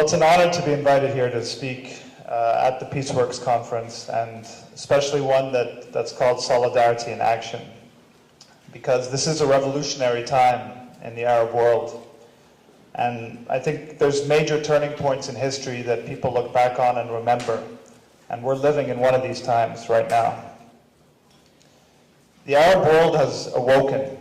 Well, it's an honor to be invited here to speak at the PeaceWorks conference, and especially one that's called Solidarity in Action, because this is a revolutionary time in the Arab world. And I think there's major turning points in history that people look back on and remember, and we're living in one of these times right now. The Arab world has awoken.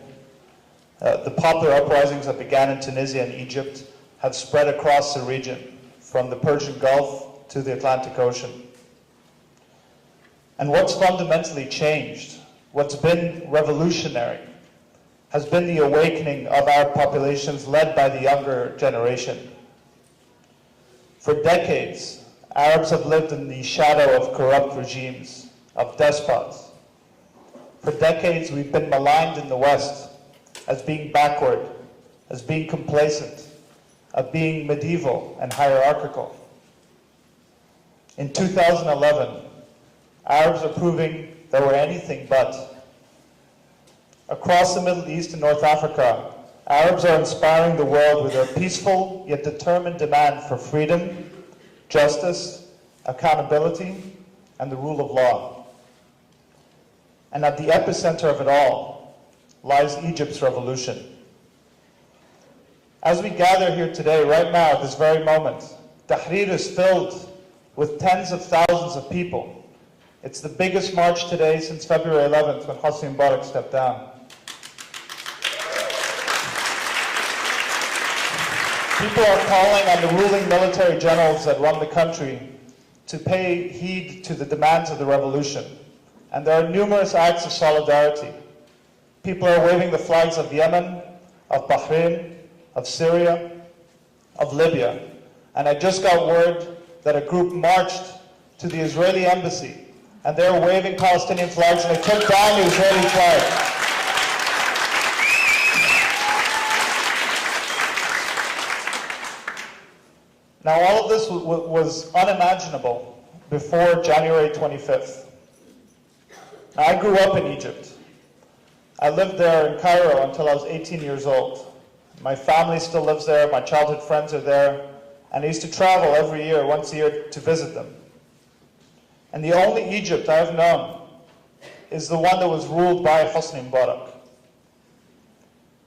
The popular uprisings that began in Tunisia and Egypt have spread across the region, from the Persian Gulf to the Atlantic Ocean. And what's fundamentally changed, what's been revolutionary, has been the awakening of Arab populations led by the younger generation. For decades, Arabs have lived in the shadow of corrupt regimes, of despots. For decades, we've been maligned in the West as being backward, as being complacent, of being medieval and hierarchical. In 2011, Arabs are proving that we're anything but. Across the Middle East and North Africa, Arabs are inspiring the world with their peaceful yet determined demand for freedom, justice, accountability, and the rule of law. And at the epicenter of it all lies Egypt's revolution. As we gather here today, right now, at this very moment, Tahrir is filled with tens of thousands of people. It's the biggest march today since February 11th, when Hosni Mubarak stepped down. People are calling on the ruling military generals that run the country to pay heed to the demands of the revolution. And there are numerous acts of solidarity. People are waving the flags of Yemen, of Bahrain, of Syria, of Libya. And I just got word that a group marched to the Israeli embassy, and they were waving Palestinian flags, and they took down the Israeli flag. Now, all of this was unimaginable before January 25th. Now, I grew up in Egypt. I lived there in Cairo until I was 18 years old. My family still lives there, my childhood friends are there, and I used to travel every year, once a year, to visit them. And the only Egypt I've known is the one that was ruled by Hosni Mubarak.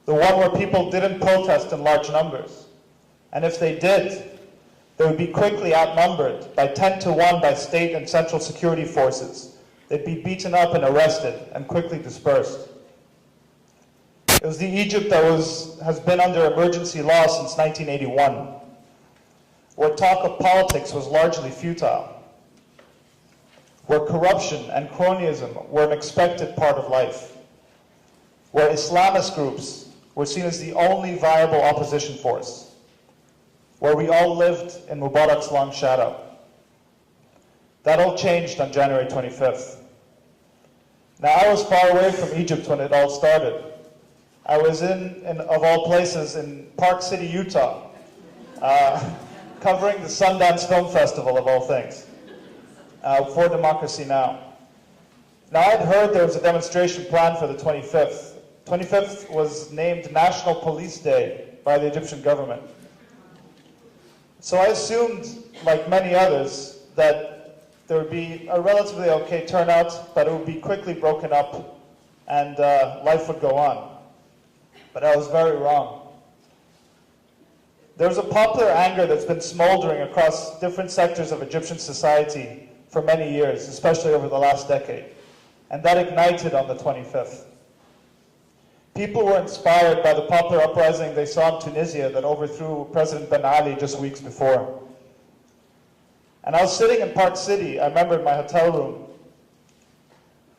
The one where people didn't protest in large numbers. And if they did, they would be quickly outnumbered by 10 to 1 by state and central security forces. They'd be beaten up and arrested and quickly dispersed. It was the Egypt that has been under emergency law since 1981, where talk of politics was largely futile, where corruption and cronyism were an expected part of life, where Islamist groups were seen as the only viable opposition force, where we all lived in Mubarak's long shadow. That all changed on January 25th. Now, I was far away from Egypt when it all started. I was of all places, in Park City, Utah, covering the Sundance Film Festival, of all things, for Democracy Now! Now, I'd heard there was a demonstration planned for the 25th. 25th was named National Police Day by the Egyptian government. So I assumed, like many others, that there would be a relatively okay turnout, but it would be quickly broken up and life would go on. But I was very wrong. There's a popular anger that's been smoldering across different sectors of Egyptian society for many years, especially over the last decade. And that ignited on the 25th. People were inspired by the popular uprising they saw in Tunisia that overthrew President Ben Ali just weeks before. And I was sitting in Park City, I remember, in my hotel room,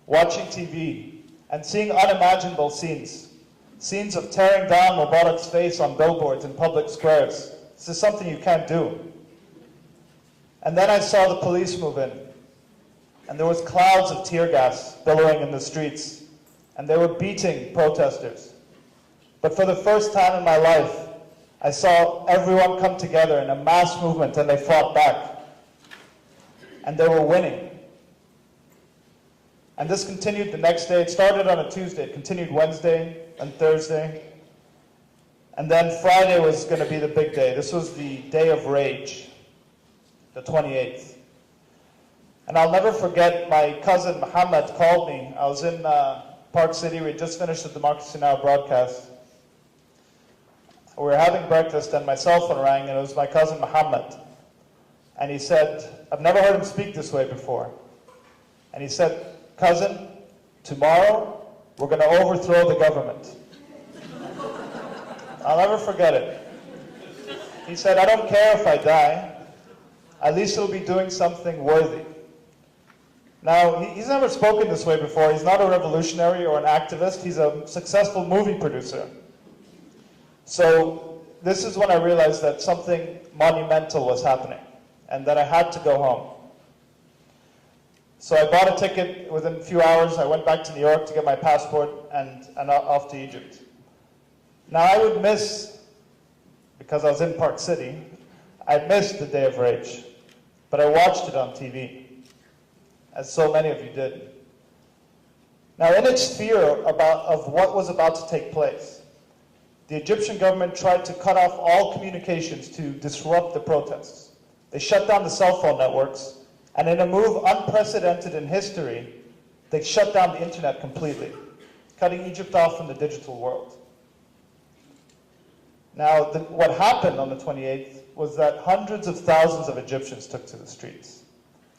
watching TV and seeing unimaginable scenes. Scenes of tearing down Mubarak's face on billboards in public squares. This is something you can't do. And then I saw the police move in, and there was clouds of tear gas billowing in the streets, and they were beating protesters. But for the first time in my life, I saw everyone come together in a mass movement, and they fought back. And they were winning. And this continued the next day. It started on a Tuesday, it continued Wednesday and Thursday. And then Friday was going to be the big day. This was the day of rage, the 28th. And I'll never forget, my cousin Muhammad called me. I was in Park City. We had just finished the Democracy Now! Broadcast. We were having breakfast and my cell phone rang, and it was my cousin Muhammad. And he said, I've never heard him speak this way before. And he said, cousin, tomorrow we're going to overthrow the government. I'll never forget it. He said, I don't care if I die. At least he'll be doing something worthy. Now, he's never spoken this way before. He's not a revolutionary or an activist. He's a successful movie producer. So this is when I realized that something monumental was happening and that I had to go home. So I bought a ticket. Within a few hours, I went back to New York to get my passport and off to Egypt. Now, I would miss, because I was in Park City, I missed the Day of Rage, but I watched it on TV, as so many of you did. Now, in its fear of what was about to take place, the Egyptian government tried to cut off all communications to disrupt the protests. They shut down the cell phone networks, and in a move unprecedented in history, they shut down the internet completely, cutting Egypt off from the digital world. Now, what happened on the 28th was that hundreds of thousands of Egyptians took to the streets.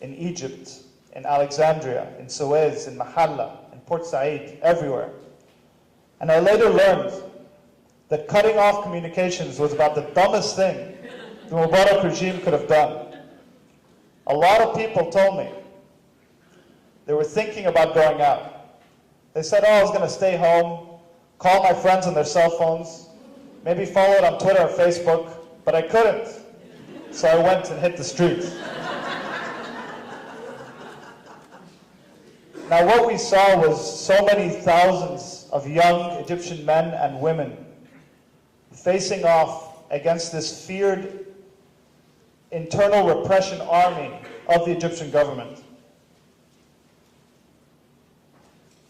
In Egypt, in Alexandria, in Suez, in Mahalla, in Port Said, everywhere. And I later learned that cutting off communications was about the dumbest thing the Mubarak regime could have done. A lot of people told me they were thinking about going out. They said, oh, I was going to stay home, call my friends on their cell phones, maybe follow it on Twitter or Facebook, but I couldn't. So I went and hit the streets. Now what we saw was so many thousands of young Egyptian men and women facing off against this feared internal repression army of the Egyptian government.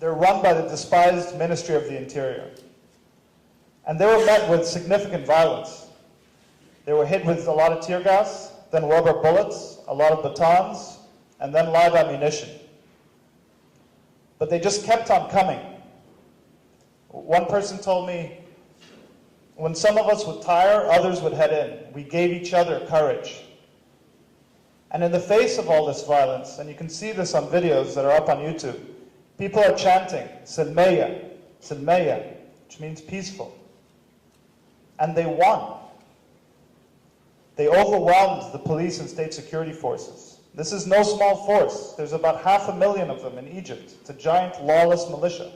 They're run by the despised Ministry of the Interior. And they were met with significant violence. They were hit with a lot of tear gas, then rubber bullets, a lot of batons, and then live ammunition. But they just kept on coming. One person told me, when some of us would tire, others would head in. We gave each other courage. And in the face of all this violence, and you can see this on videos that are up on YouTube, people are chanting, Silmeya, Silmeya, which means peaceful. And they won. They overwhelmed the police and state security forces. This is no small force. There's about 500,000 of them in Egypt. It's a giant lawless militia.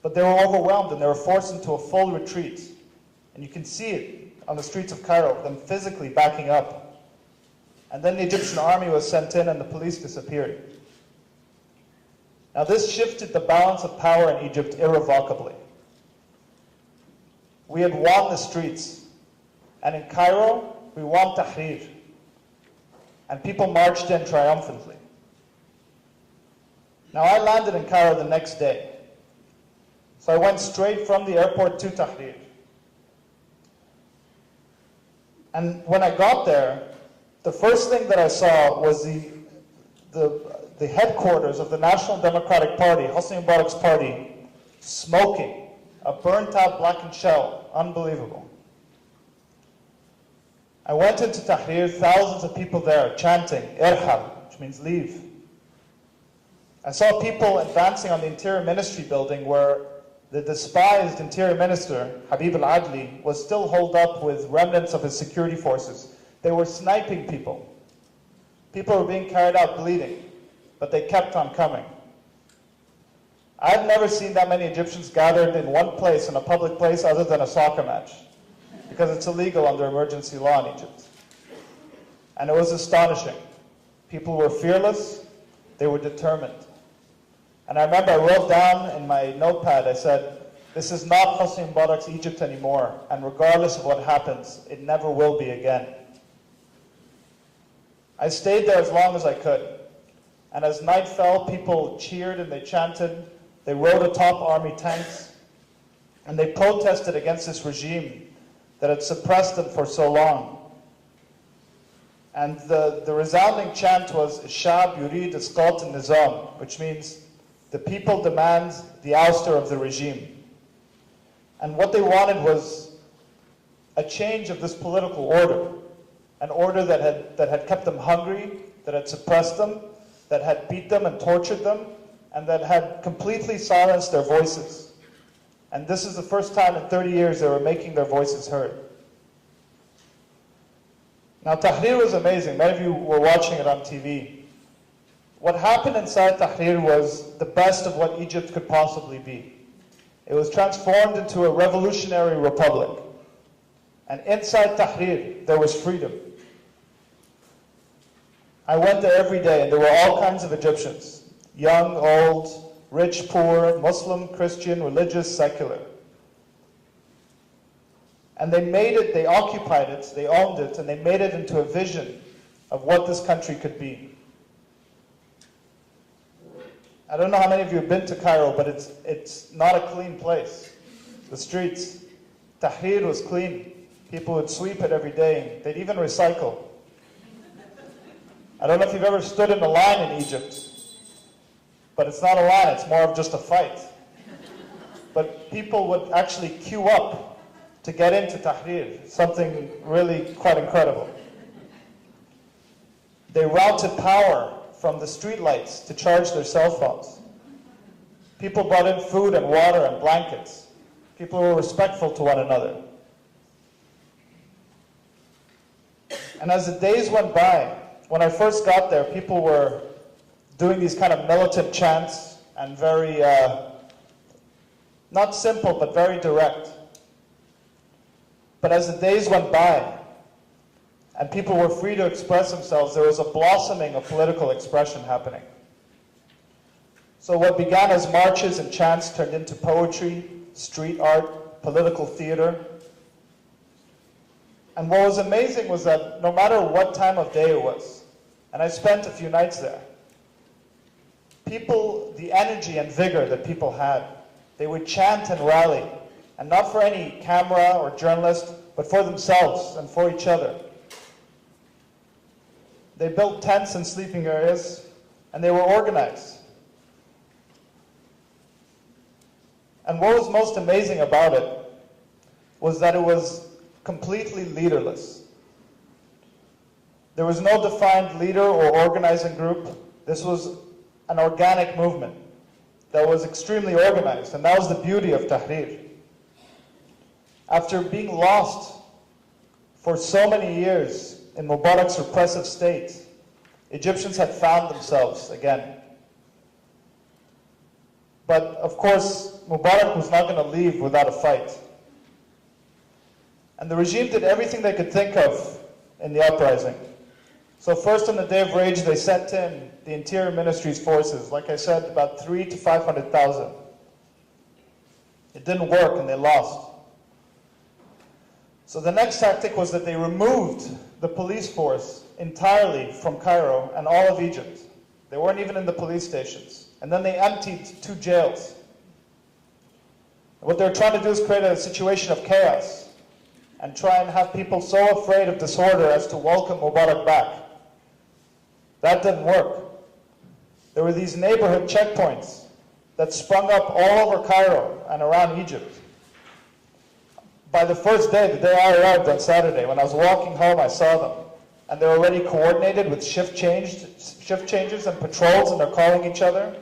But they were overwhelmed and they were forced into a full retreat. And you can see it on the streets of Cairo, them physically backing up. And then the Egyptian army was sent in and the police disappeared. Now this shifted the balance of power in Egypt irrevocably. We had won the streets. And in Cairo, we won Tahrir. And people marched in triumphantly. Now I landed in Cairo the next day. So I went straight from the airport to Tahrir. And when I got there, the first thing that I saw was the headquarters of the National Democratic Party, Hosni Mubarak's party, smoking, a burnt out blackened shell. Unbelievable. I went into Tahrir, thousands of people there chanting, Irham, which means leave. I saw people advancing on the Interior Ministry building where the despised Interior Minister, Habib al-Adli, was still holed up with remnants of his security forces. They were sniping people. People were being carried out bleeding, but they kept on coming. I've never seen that many Egyptians gathered in one place, in a public place, other than a soccer match, because it's illegal under emergency law in Egypt. And it was astonishing. People were fearless, they were determined. And I remember I wrote down in my notepad, I said, this is not Hosni Mubarak's Egypt anymore, and regardless of what happens, it never will be again. I stayed there as long as I could. And as night fell, people cheered and they chanted. They rode atop army tanks. And they protested against this regime that had suppressed them for so long. And the resounding chant was, Shab yurid isqat al-nizam, which means the people demand the ouster of the regime. And what they wanted was a change of this political order, an order that had kept them hungry, that had suppressed them, that had beat them and tortured them, and that had completely silenced their voices. And this is the first time in 30 years they were making their voices heard. Now, Tahrir was amazing. Many of you were watching it on TV. What happened inside Tahrir was the best of what Egypt could possibly be. It was transformed into a revolutionary republic. And inside Tahrir, there was freedom. I went there every day, and there were all kinds of Egyptians. Young, old, rich, poor, Muslim, Christian, religious, secular. And they made it, they occupied it, they owned it, and they made it into a vision of what this country could be. I don't know how many of you have been to Cairo, but it's not a clean place. The streets. Tahrir was clean. People would sweep it every day. They'd even recycle. I don't know if you've ever stood in a line in Egypt, but it's not a line, it's more of just a fight. But people would actually queue up to get into Tahrir, something really quite incredible. They routed power from the streetlights to charge their cell phones. People brought in food and water and blankets. People were respectful to one another. And as the days went by, when I first got there, people were doing these kind of militant chants and very, not simple, but very direct. But as the days went by and people were free to express themselves, there was a blossoming of political expression happening. So what began as marches and chants turned into poetry, street art, political theater. And what was amazing was that no matter what time of day it was, and I spent a few nights there, people, the energy and vigor that people had, they would chant and rally, and not for any camera or journalist, but for themselves and for each other. They built tents and sleeping areas, and they were organized. And what was most amazing about it was that it was completely leaderless. There was no defined leader or organizing group. This was an organic movement that was extremely organized, and that was the beauty of Tahrir. After being lost for so many years in Mubarak's repressive state, Egyptians had found themselves again. But of course, Mubarak was not going to leave without a fight. And the regime did everything they could think of in the uprising. So first on the day of rage, they sent in the Interior Ministry's forces, like I said, about 300,000 to 500,000. It didn't work and they lost. So the next tactic was that they removed the police force entirely from Cairo and all of Egypt. They weren't even in the police stations. And then they emptied 2 jails. What they're trying to do is create a situation of chaos and try and have people so afraid of disorder as to welcome Mubarak back. That didn't work. There were these neighborhood checkpoints that sprung up all over Cairo and around Egypt. By the first day, the day I arrived on Saturday, when I was walking home, I saw them. And they're already coordinated with shift changes and patrols, and they're calling each other.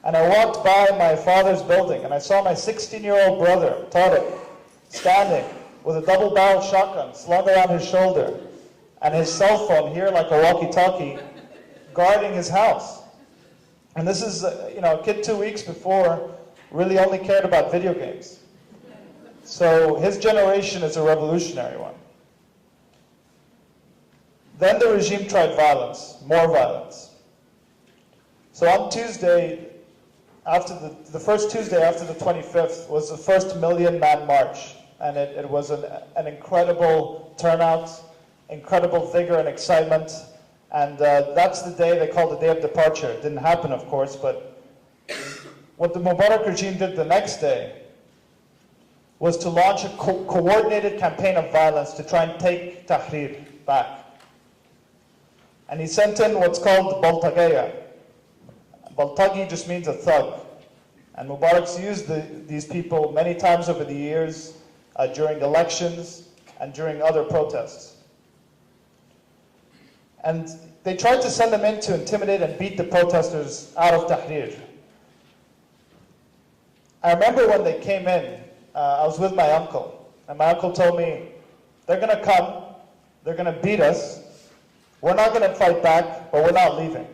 And I walked by my father's building, and I saw my 16-year-old brother, Tariq, standing with a double-barreled shotgun slung around his shoulder, and his cell phone here like a walkie-talkie, guarding his house. And this is, a kid 2 weeks before really only cared about video games. So his generation is a revolutionary one. Then the regime tried violence, more violence. So on Tuesday, after the first Tuesday after the 25th, was the first million-man march. And it was an incredible turnout, incredible vigor and excitement. And that's the day they called the Day of Departure. It didn't happen, of course, but what the Mubarak regime did the next day was to launch a coordinated campaign of violence to try and take Tahrir back. And he sent in what's called Baltagaya. Baltagi just means a thug. And Mubarak's used these people many times over the years during elections and during other protests. And they tried to send them in to intimidate and beat the protesters out of Tahrir. I remember when they came in, I was with my uncle, and my uncle told me, they're going to come, they're going to beat us, we're not going to fight back, but we're not leaving.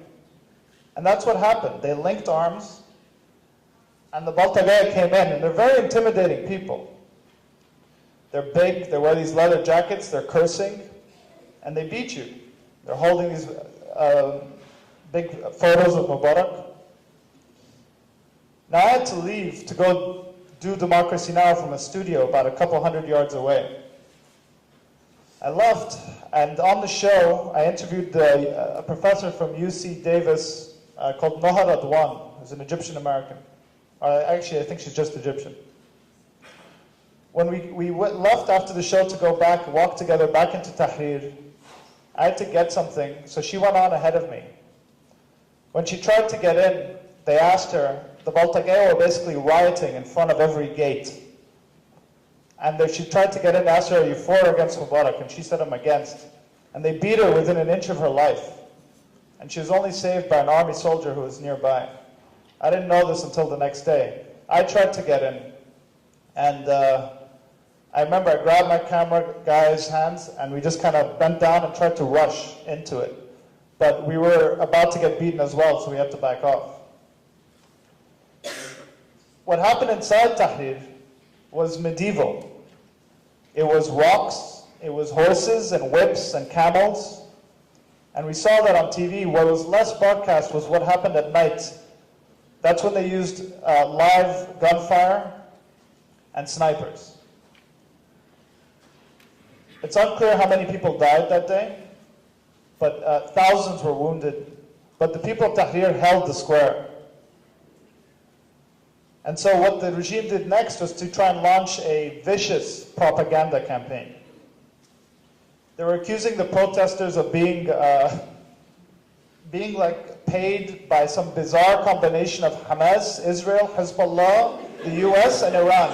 And that's what happened. They linked arms, and the Baltagaya came in, and they're very intimidating people. They're big, they wear these leather jackets, they're cursing, and they beat you. They're holding these big photos of Mubarak. Now I had to leave to go do Democracy Now! From a studio about a couple hundred yards away. I left, and on the show, I interviewed a professor from UC Davis called Noha Radwan, who's an Egyptian American. Actually, I think she's just Egyptian. When we left after the show to go back, walk together back into Tahrir, I had to get something, so she went on ahead of me. When she tried to get in, they asked her, the Baltagaya were basically rioting in front of every gate. And she tried to get in, asked her, are you for or against Mubarak? And she said, I'm against. And they beat her within an inch of her life. And she was only saved by an army soldier who was nearby. I didn't know this until the next day. I tried to get in. And I remember I grabbed my camera guy's hands, and we just kind of bent down and tried to rush into it. But we were about to get beaten as well, so we had to back off. What happened inside Tahrir was medieval. It was rocks, it was horses and whips and camels. And we saw that on TV. What was less broadcast was what happened at night. That's when they used live gunfire and snipers. It's unclear how many people died that day, but thousands were wounded. But the people of Tahrir held the square. And so what the regime did next was to try and launch a vicious propaganda campaign. They were accusing the protesters of being like paid by some bizarre combination of Hamas, Israel, Hezbollah, the US, and Iran.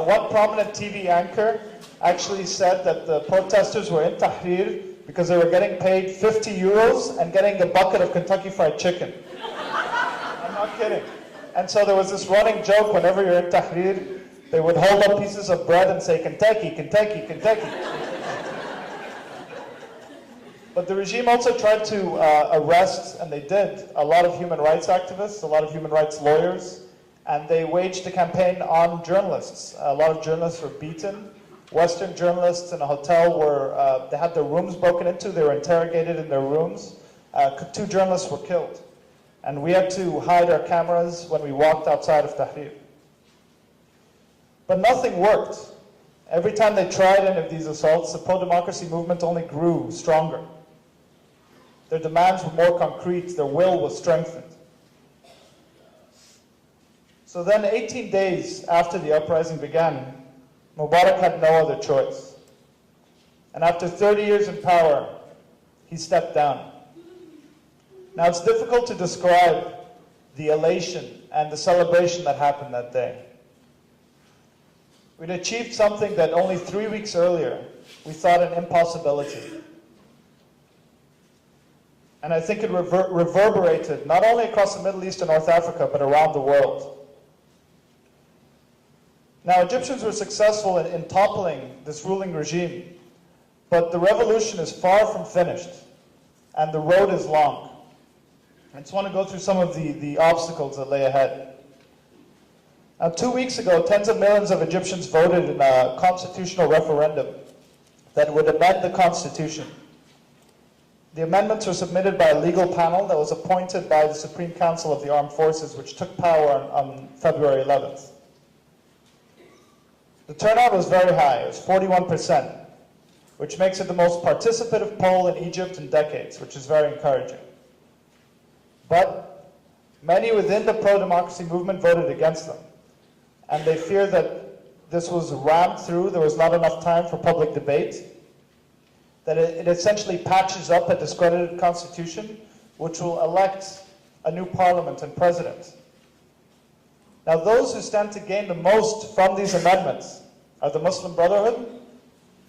One prominent TV anchor actually said that the protesters were in Tahrir because they were getting paid 50 euros and getting a bucket of Kentucky Fried Chicken. I'm not kidding. And so there was this running joke whenever you're in Tahrir, they would hold up pieces of bread and say, Kentucky, Kentucky, Kentucky. But the regime also tried to arrest, and they did, a lot of human rights activists, a lot of human rights lawyers, and they waged a campaign on journalists. A lot of journalists were beaten. Western journalists in a hotel were, they had their rooms broken into, they were interrogated in their rooms. 2 journalists were killed. And we had to hide our cameras when we walked outside of Tahrir. But nothing worked. Every time they tried any of these assaults, the pro-democracy movement only grew stronger. Their demands were more concrete, their will was strengthened. So then 18 days after the uprising began, Mubarak had no other choice. And after 30 years in power, he stepped down. Now it's difficult to describe the elation and the celebration that happened that day. We'd achieved something that only 3 weeks earlier we thought an impossibility. And I think it reverberated not only across the Middle East and North Africa, but around the world. Now, Egyptians were successful in toppling this ruling regime, but the revolution is far from finished, and the road is long. I just want to go through some of the obstacles that lay ahead. Now, 2 weeks ago, tens of millions of Egyptians voted in a constitutional referendum that would amend the constitution. The amendments were submitted by a legal panel that was appointed by the Supreme Council of the Armed Forces, which took power on February 11th. The turnout was very high, it was 41%, which makes it the most participative poll in Egypt in decades, which is very encouraging. But many within the pro-democracy movement voted against them. and they fear that this was rammed through, there was not enough time for public debate, that it essentially patches up a discredited constitution, which will elect a new parliament and president. Now, those who stand to gain the most from these amendments are the Muslim Brotherhood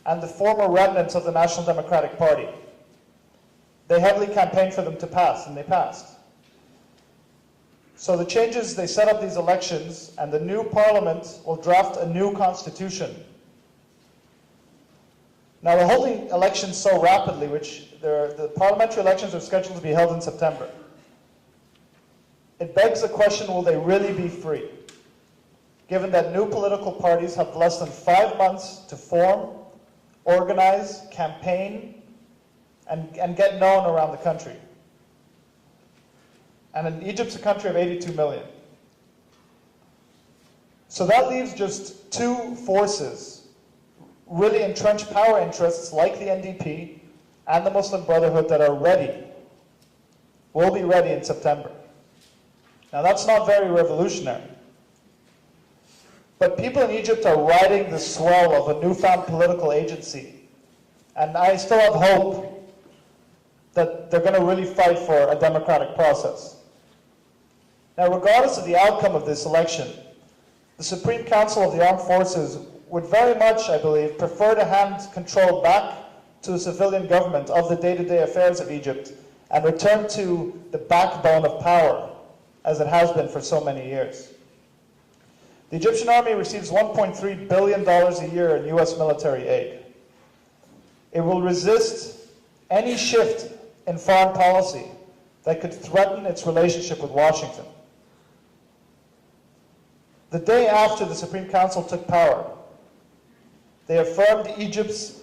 and the former remnants of the National Democratic Party. They heavily campaigned for them to pass, and they passed. So the changes, they set up these elections, and the new parliament will draft a new constitution. Now, we're holding elections so rapidly, the parliamentary elections are scheduled to be held in September. It begs the question, will they really be free? Given that new political parties have less than 5 months to form, organize, campaign, and get known around the country. And Egypt's a country of 82 million. So that leaves just two forces, really entrenched power interests like the NDP and the Muslim Brotherhood that are ready, will be ready in September. Now that's not very revolutionary. But people in Egypt are riding the swell of a newfound political agency. And I still have hope that they're going to really fight for a democratic process. Now, regardless of the outcome of this election, the Supreme Council of the Armed Forces would very much, I believe, prefer to hand control back to the civilian government of the day-to-day affairs of Egypt and return to the backbone of power, as it has been for so many years. The Egyptian army receives $1.3 billion a year in US military aid. It will resist any shift in foreign policy that could threaten its relationship with Washington. The day after the Supreme Council took power, they affirmed Egypt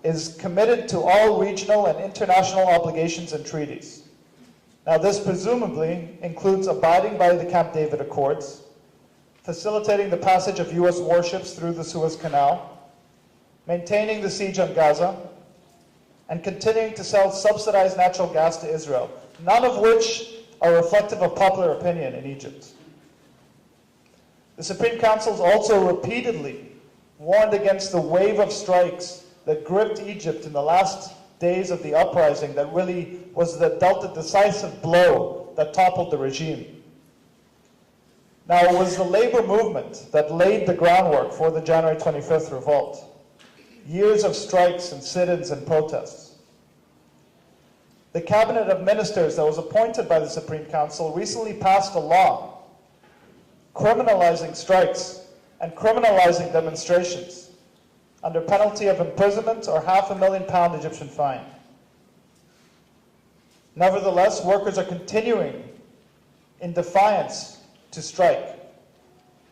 is committed to all regional and international obligations and treaties. Now, this presumably includes abiding by the Camp David Accords, facilitating the passage of US warships through the Suez Canal, maintaining the siege on Gaza, and continuing to sell subsidized natural gas to Israel, none of which are reflective of popular opinion in Egypt. The Supreme Council has also repeatedly warned against the wave of strikes that gripped Egypt in the last days of the uprising that really dealt a decisive blow that toppled the regime. Now, it was the labor movement that laid the groundwork for the January 25th revolt. Years of strikes and sit-ins and protests. The cabinet of ministers that was appointed by the Supreme Council recently passed a law criminalizing strikes and criminalizing demonstrations under penalty of imprisonment or £500,000 Egyptian fine. Nevertheless, workers are continuing in defiance to strike.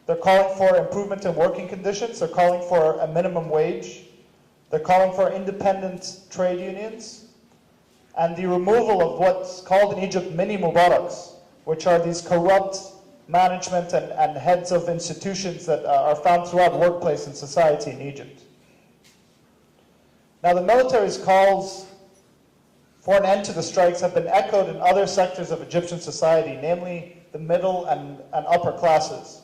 They're calling for improvement in working conditions. They're calling for a minimum wage. They're calling for independent trade unions and the removal of what's called in Egypt mini Mubaraks, which are these corrupt management and heads of institutions that are found throughout workplace and society in Egypt. Now, the military's calls for an end to the strikes have been echoed in other sectors of Egyptian society, namely the middle and upper classes.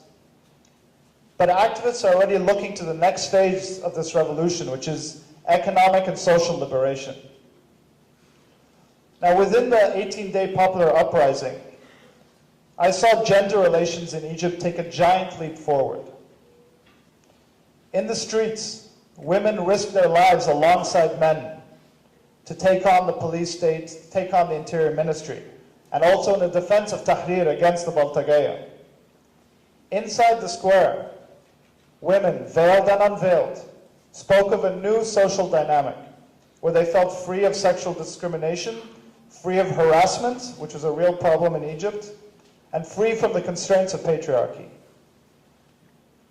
But activists are already looking to the next phase of this revolution, which is economic and social liberation. Now, within the 18-day popular uprising, I saw gender relations in Egypt take a giant leap forward. In the streets, women risked their lives alongside men to take on the police state, take on the interior ministry, and also in the defense of Tahrir against the Baltagaya. Inside the square, women, veiled and unveiled, spoke of a new social dynamic where they felt free of sexual discrimination, free of harassment, which was a real problem in Egypt, and free from the constraints of patriarchy.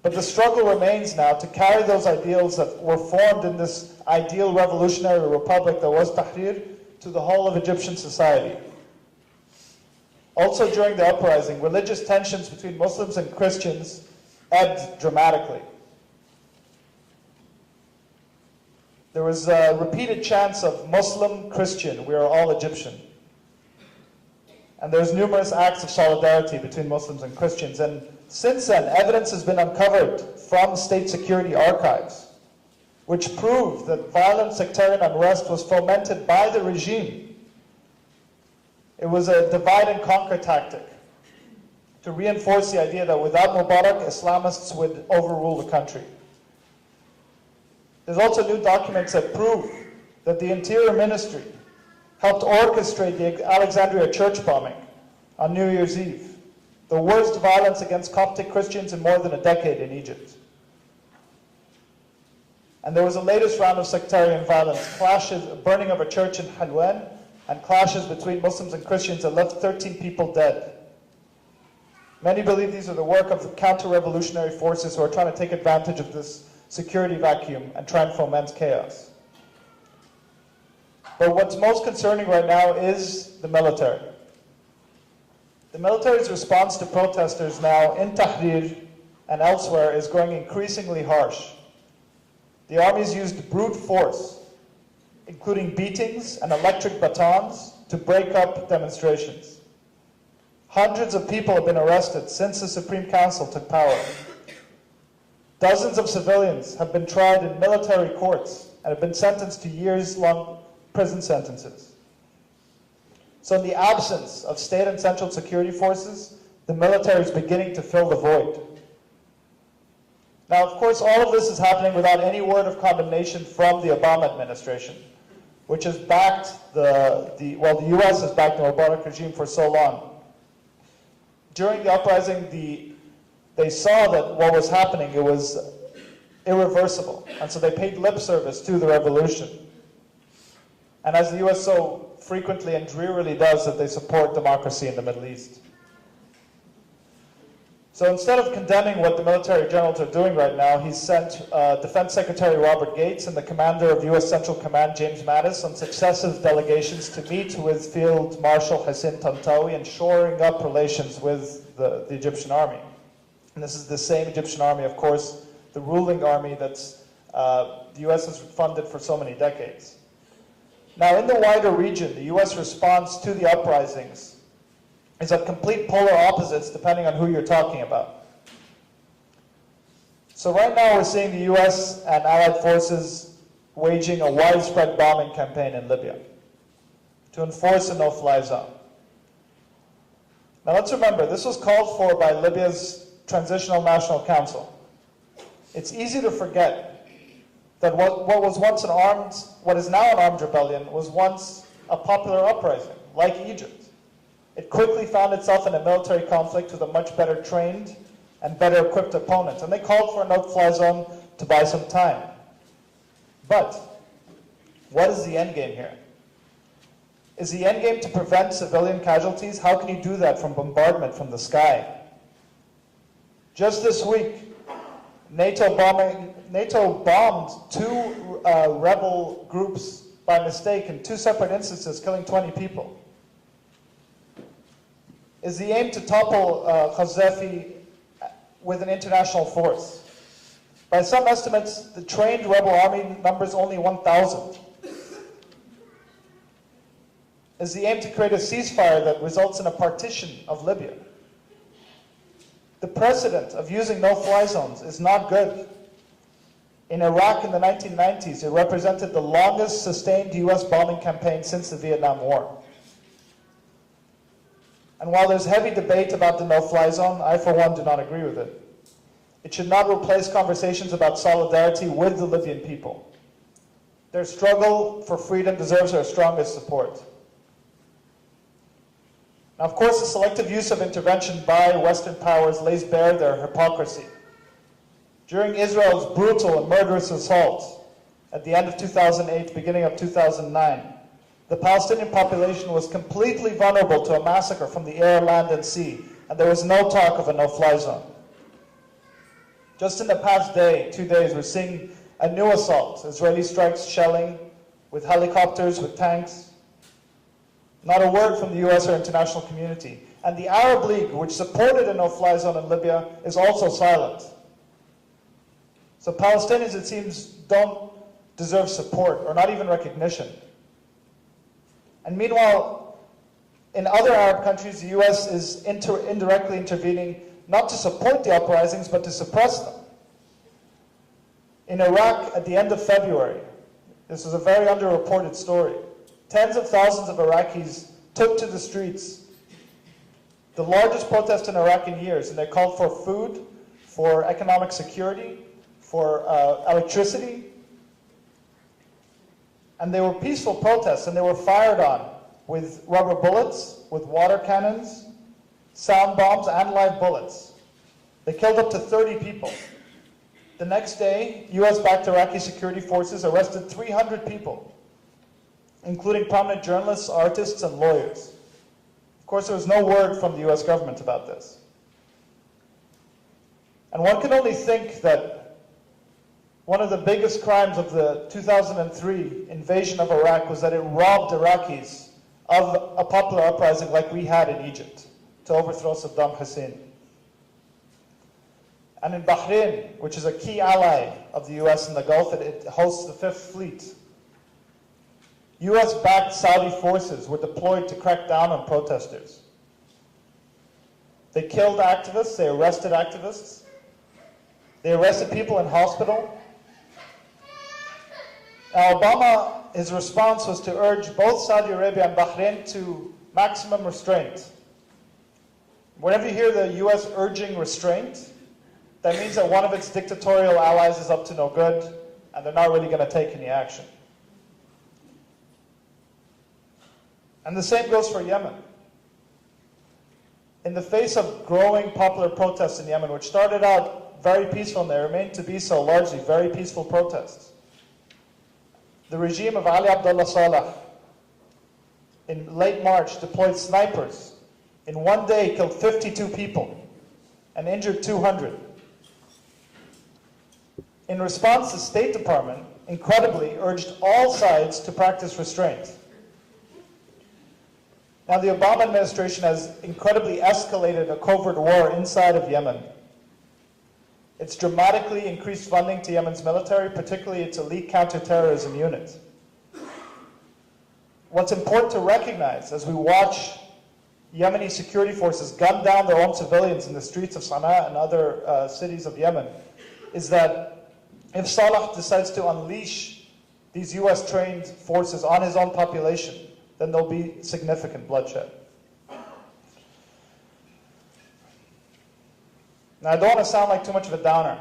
But the struggle remains now to carry those ideals that were formed in this ideal revolutionary republic that was Tahrir to the whole of Egyptian society. Also during the uprising, religious tensions between Muslims and Christians ebbed dramatically. There was repeated chants of Muslim, Christian, we are all Egyptian. And there's numerous acts of solidarity between Muslims and Christians. And since then, evidence has been uncovered from state security archives, which prove that violent sectarian unrest was fomented by the regime. It was a divide and conquer tactic to reinforce the idea that without Mubarak, Islamists would overrule the country. There's also new documents that prove that the Interior Ministry helped orchestrate the Alexandria church bombing on New Year's Eve, the worst violence against Coptic Christians in more than a decade in Egypt. And there was a latest round of sectarian violence, clashes, burning of a church in Halwan, and clashes between Muslims and Christians that left 13 people dead. Many believe these are the work of the counter-revolutionary forces who are trying to take advantage of this security vacuum and try and foment chaos. But what's most concerning right now is the military. The military's response to protesters now in Tahrir and elsewhere is growing increasingly harsh. The army's used brute force, including beatings and electric batons, to break up demonstrations. Hundreds of people have been arrested since the Supreme Council took power. Dozens of civilians have been tried in military courts and have been sentenced to years-long prison sentences. So in the absence of state and central security forces, the military is beginning to fill the void. Now, of course, all of this is happening without any word of condemnation from the Obama administration, which has backed the US has backed the Mubarak regime for so long. During the uprising, they saw that what was happening, it was irreversible, and so they paid lip service to the revolution. And as the US so frequently and drearily does, that they support democracy in the Middle East. So instead of condemning what the military generals are doing right now, he's sent Defense Secretary Robert Gates and the commander of US Central Command, James Mattis, on successive delegations to meet with Field Marshal Hussein Tantawi and shoring up relations with the Egyptian army. And this is the same Egyptian army, of course, the ruling army that's the US has funded for so many decades. Now, in the wider region, the US response to the uprisings is at complete polar opposites depending on who you're talking about. So right now we're seeing the US and allied forces waging a widespread bombing campaign in Libya to enforce a no-fly zone. Now let's remember, this was called for by Libya's Transitional National Council. It's easy to forget that what is now an armed rebellion was once a popular uprising, like Egypt. It quickly found itself in a military conflict with a much better trained and better equipped opponent. And they called for a no-fly zone to buy some time. But what is the end game here? Is the end game to prevent civilian casualties? How can you do that from bombardment from the sky? Just this week, NATO bombed two rebel groups by mistake in two separate instances, killing 20 people. Is the aim to topple Gaddafi with an international force? By some estimates, the trained rebel army numbers only 1,000. Is the aim to create a ceasefire that results in a partition of Libya? The precedent of using no-fly zones is not good. In Iraq in the 1990s, it represented the longest sustained US bombing campaign since the Vietnam War. And while there's heavy debate about the no-fly zone, I for one do not agree with it. It should not replace conversations about solidarity with the Libyan people. Their struggle for freedom deserves our strongest support. Now, of course, the selective use of intervention by Western powers lays bare their hypocrisy. During Israel's brutal and murderous assault at the end of 2008, beginning of 2009, the Palestinian population was completely vulnerable to a massacre from the air, land, and sea, and there was no talk of a no-fly zone. Just in the past 2 days, we're seeing a new assault. Israeli strikes shelling with helicopters, with tanks. Not a word from the US or international community. And the Arab League, which supported a no-fly zone in Libya, is also silent. So Palestinians, it seems, don't deserve support or not even recognition. And meanwhile, In other Arab countries, the US is indirectly intervening not to support the uprisings, but to suppress them. In Iraq, at the end of February, this is a very underreported story, tens of thousands of Iraqis took to the streets, the largest protest in Iraq in years, and they called for food, for economic security, for electricity. And they were peaceful protests, and they were fired on with rubber bullets, with water cannons, sound bombs, and live bullets. They killed up to 30 people. The next day, US-backed Iraqi security forces arrested 300 people, including prominent journalists, artists, and lawyers. Of course, there was no word from the US government about this. And one can only think that one of the biggest crimes of the 2003 invasion of Iraq was that it robbed Iraqis of a popular uprising like we had in Egypt to overthrow Saddam Hussein. And in Bahrain, which is a key ally of the US in the Gulf, it hosts the Fifth Fleet. US-backed Saudi forces were deployed to crack down on protesters. They killed activists, they arrested activists, they arrested people in hospital. Now, Obama, his response was to urge both Saudi Arabia and Bahrain to maximum restraint. Whenever you hear the US urging restraint, that means that one of its dictatorial allies is up to no good, and they're not really going to take any action. And the same goes for Yemen. In the face of growing popular protests in Yemen, which started out very peaceful and they remain to be so largely very peaceful protests, the regime of Ali Abdullah Saleh in late March deployed snipers. In one day, killed 52 people and injured 200. In response, the State Department, incredibly, urged all sides to practice restraint. Now, the Obama administration has incredibly escalated a covert war inside of Yemen. It's dramatically increased funding to Yemen's military, particularly its elite counterterrorism unit. What's important to recognize as we watch Yemeni security forces gun down their own civilians in the streets of Sana'a and other cities of Yemen is that if Saleh decides to unleash these US-trained forces on his own population, then there'll be significant bloodshed. Now, I don't want to sound like too much of a downer,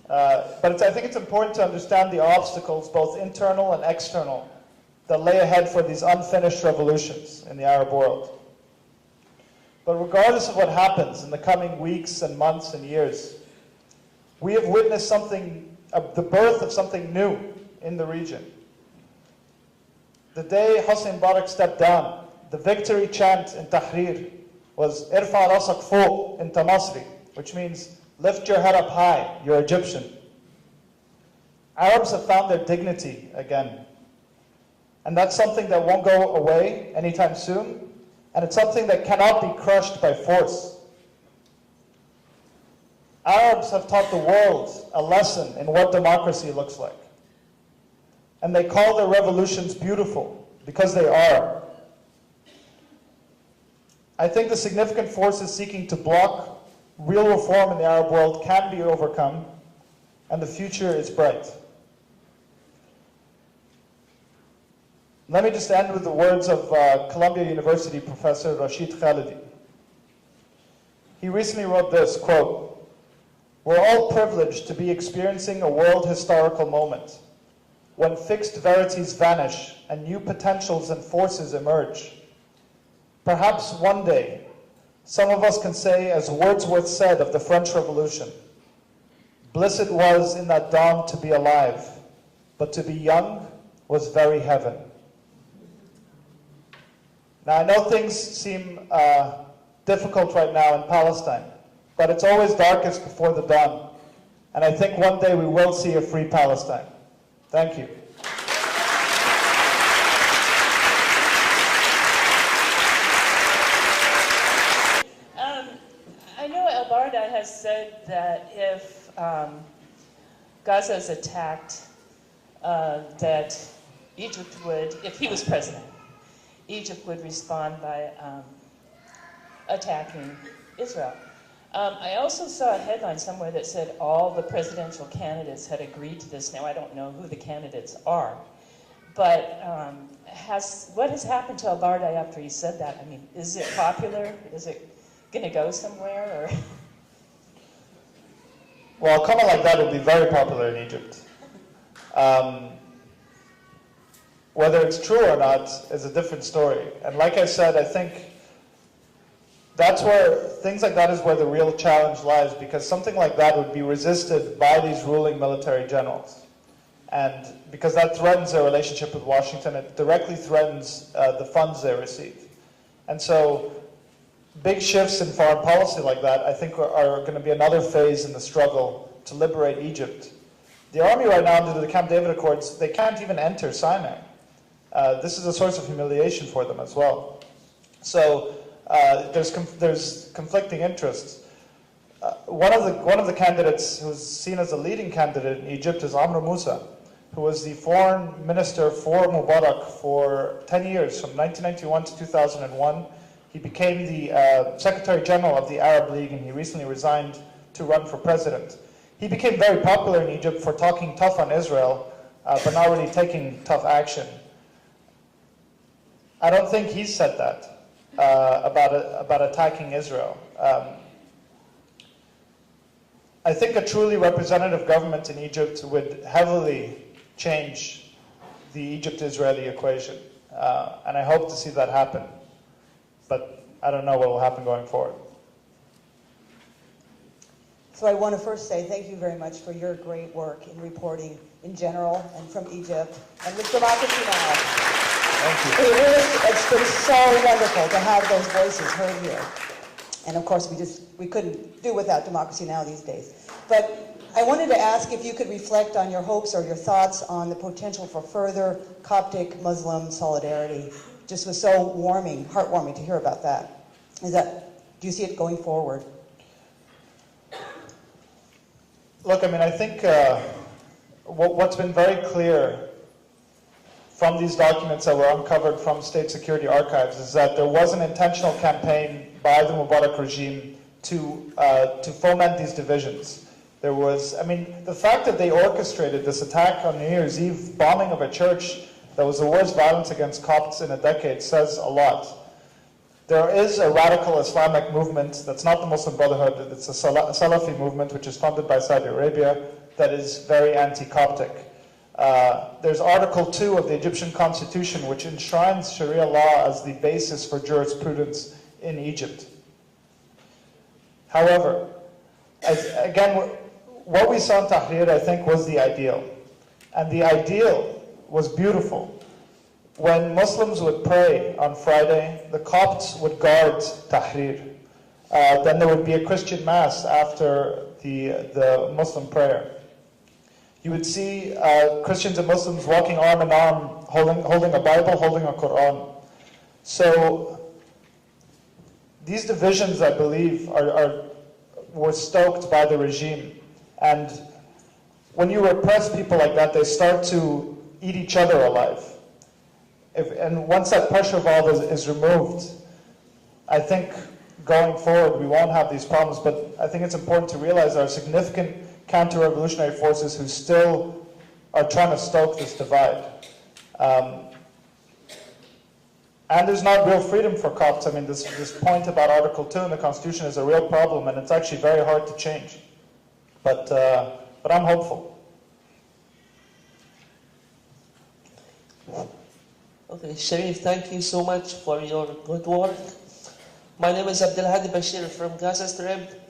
but I think it's important to understand the obstacles, both internal and external, that lay ahead for these unfinished revolutions in the Arab world. But regardless of what happens in the coming weeks and months and years, we have witnessed the birth of something new in the region. The day Hosni Mubarak stepped down, the victory chant in Tahrir was "Irfa rasak fouq inta Masri," which means lift your head up high, you're Egyptian. Arabs have found their dignity again. And that's something that won't go away anytime soon, and it's something that cannot be crushed by force. Arabs have taught the world a lesson in what democracy looks like. And they call their revolutions beautiful, because they are. I think the significant forces seeking to block real reform in the Arab world can be overcome, and the future is bright. Let me just end with the words of Columbia University professor Rashid Khalidi. He recently wrote this, quote, "We're all privileged to be experiencing a world historical moment, when fixed verities vanish and new potentials and forces emerge. Perhaps one day, some of us can say, as Wordsworth said of the French Revolution, 'Bliss it was in that dawn to be alive, but to be young was very heaven.'" Now, I know things seem difficult right now in Palestine, but it's always darkest before the dawn. And I think one day we will see a free Palestine. Thank you. I know El Barda has said that if Gaza is attacked, that Egypt would, if he was president, Egypt would respond by attacking Israel. I also saw a headline somewhere that said all the presidential candidates had agreed to this. Now, I don't know who the candidates are, but what has happened to al-Baradei after he said that? I mean, is it popular? Is it going to go somewhere? Or? Well, a comment like that would be very popular in Egypt. Whether it's true or not is a different story. And like I said, I think that's where, things like that is where the real challenge lies, because something like that would be resisted by these ruling military generals. And because that threatens their relationship with Washington, it directly threatens the funds they receive. And so big shifts in foreign policy like that, I think, are going to be another phase in the struggle to liberate Egypt. The army right now, under the Camp David Accords, they can't even enter Sinai. This is a source of humiliation for them as well. So there's conflicting interests. One of the candidates who's seen as a leading candidate in Egypt is Amr Moussa, who was the foreign minister for Mubarak for 10 years, from 1991 to 2001. He became the Secretary General of the Arab League, and he recently resigned to run for president. He became very popular in Egypt for talking tough on Israel, but not really taking tough action. I don't think he said that about attacking Israel. I think a truly representative government in Egypt would heavily change the Egypt-Israeli equation, and I hope to see that happen. But I don't know what will happen going forward. So I want to first say thank you very much for your great work in reporting in general and from Egypt and with Democracy Now! Thank you. It's been so wonderful to have those voices heard here. And of course, we couldn't do without Democracy Now! These days. But I wanted to ask if you could reflect on your hopes or your thoughts on the potential for further Coptic Muslim solidarity. Just was so heartwarming to hear about that. Do you see it going forward? Look, I mean, I think what's been very clear from these documents that were uncovered from state security archives is that there was an intentional campaign by the Mubarak regime to foment these divisions. There was, I mean, the fact that they orchestrated this attack on New Year's Eve, bombing of a church that was the worst violence against Copts in a decade, says a lot. There is a radical Islamic movement that's not the Muslim Brotherhood, it's a Salafi movement which is funded by Saudi Arabia that is very anti-Coptic. There's Article 2 of the Egyptian Constitution which enshrines Sharia law as the basis for jurisprudence in Egypt. However, again, what we saw in Tahrir, I think, was the ideal. And the ideal was beautiful. When Muslims would pray on Friday, the Copts would guard Tahrir. Then there would be a Christian mass after the Muslim prayer. You would see Christians and Muslims walking arm in arm, holding a Bible, holding a Quran. So these divisions, I believe, were stoked by the regime. And when you repress people like that, they start to eat each other alive. And once that pressure valve is removed, I think going forward we won't have these problems. But I think it's important to realize there are significant counter-revolutionary forces who still are trying to stoke this divide. And there's not real freedom for Copts. I mean, this point about Article 2 in the Constitution is a real problem, and it's actually very hard to change. But I'm hopeful. Okay, Sharif, thank you so much for your good work. My name is Abdelhadi Bashir from Gaza Strip,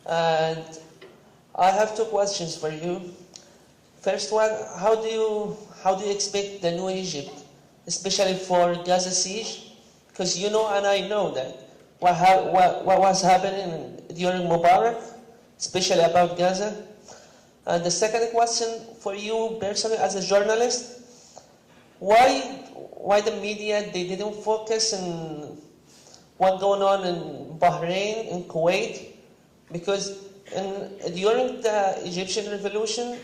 and I have two questions for you. First one, how do you expect the new Egypt, especially for Gaza siege? Because you know and I know that what was happening during Mubarak, especially about Gaza. And the second question for you personally as a journalist, why the media, they didn't focus on what's going on in Bahrain, in Kuwait? Because during the Egyptian revolution,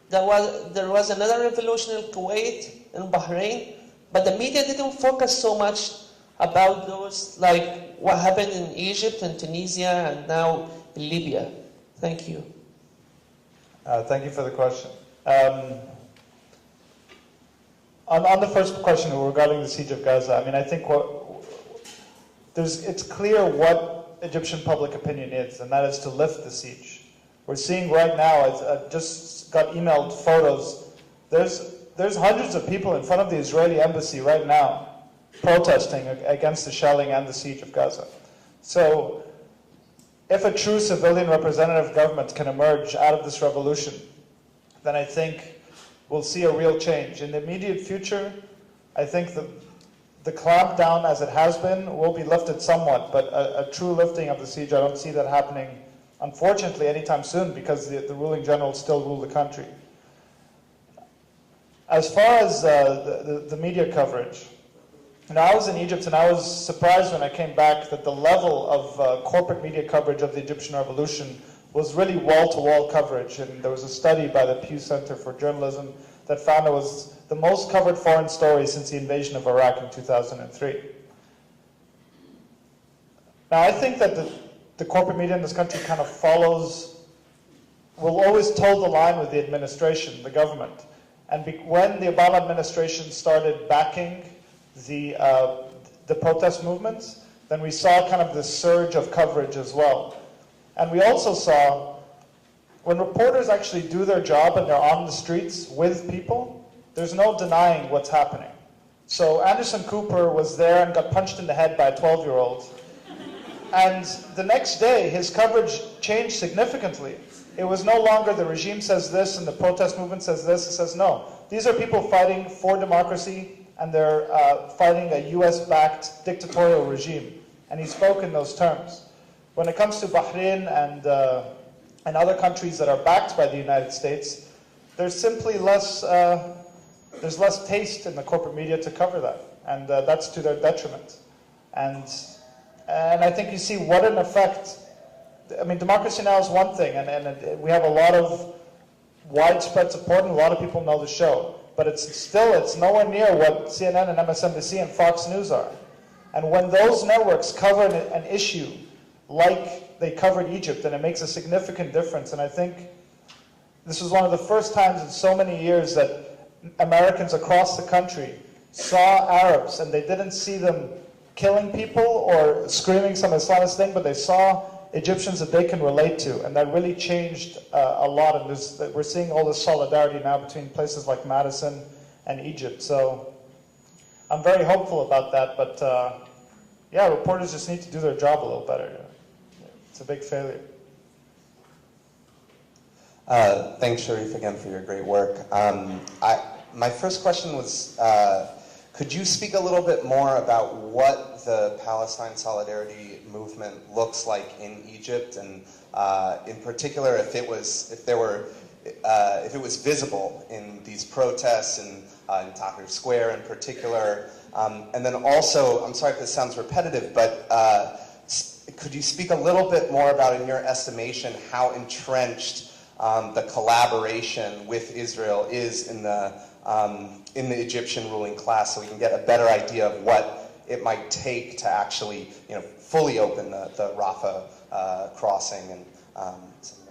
there was another revolution in Kuwait, in Bahrain, but the media didn't focus so much about those, like what happened in Egypt and Tunisia and now in Libya. Thank you. Thank you for the question. On the first question regarding the siege of Gaza, I mean, I think it's clear what Egyptian public opinion is, and that is to lift the siege. We're seeing right now, I just got emailed photos, there's hundreds of people in front of the Israeli embassy right now protesting against the shelling and the siege of Gaza. So if a true civilian representative government can emerge out of this revolution, then I think we'll see a real change. In the immediate future, I think the clampdown as it has been will be lifted somewhat, but a true lifting of the siege, I don't see that happening, unfortunately, anytime soon, because the ruling generals still rule the country. As far as the media coverage, I was in Egypt and I was surprised when I came back that the level of corporate media coverage of the Egyptian revolution was really wall-to-wall coverage. And there was a study by the Pew Center for Journalism that found it was the most covered foreign story since the invasion of Iraq in 2003. Now, I think that the corporate media in this country kind of will always toe the line with the administration, the government. And when the Obama administration started backing the protest movements, then we saw kind of this surge of coverage as well. And we also saw when reporters actually do their job and they're on the streets with people, there's no denying what's happening. So Anderson Cooper was there and got punched in the head by a 12-year-old. And the next day, his coverage changed significantly. It was no longer the regime says this and the protest movement says this. It says no. These are people fighting for democracy, and they're fighting a US-backed dictatorial regime. And he spoke in those terms. When it comes to Bahrain and other countries that are backed by the United States, there's simply less taste in the corporate media to cover that. And that's to their detriment. And I think you see what an effect. I mean, Democracy Now! Is one thing, and we have a lot of widespread support, and a lot of people know the show. But it's nowhere near what CNN and MSNBC and Fox News are. And when those networks cover an issue like they covered Egypt, then it makes a significant difference. And I think this was one of the first times in so many years that Americans across the country saw Arabs, and they didn't see them killing people or screaming some Islamist thing, but they saw Egyptians that they can relate to, and that really changed a lot. And we're seeing all this solidarity now between places like Madison and Egypt. So I'm very hopeful about that. But yeah, reporters just need to do their job a little better. It's a big failure. Thanks, Sharif, again for your great work. My first question was, could you speak a little bit more about what the Palestine Solidarity movement looks like in Egypt, and in particular, if it was visible in these protests in Tahrir Square in particular, and then also, I'm sorry if this sounds repetitive, but could you speak a little bit more about, in your estimation, how entrenched the collaboration with Israel is in the Egyptian ruling class, so we can get a better idea of what it might take to actually, fully open the Rafah crossing and some of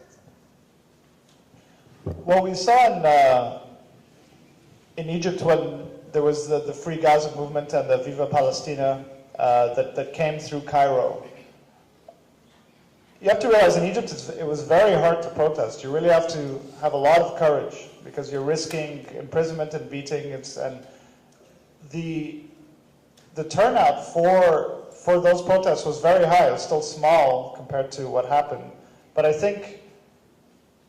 that. Well, we saw in Egypt when there was the Free Gaza movement and the Viva Palestina that came through Cairo. You have to realize in Egypt it was very hard to protest. You really have to have a lot of courage because you're risking imprisonment and beating. And the turnout for those protests was very high. It was still small compared to what happened. But I think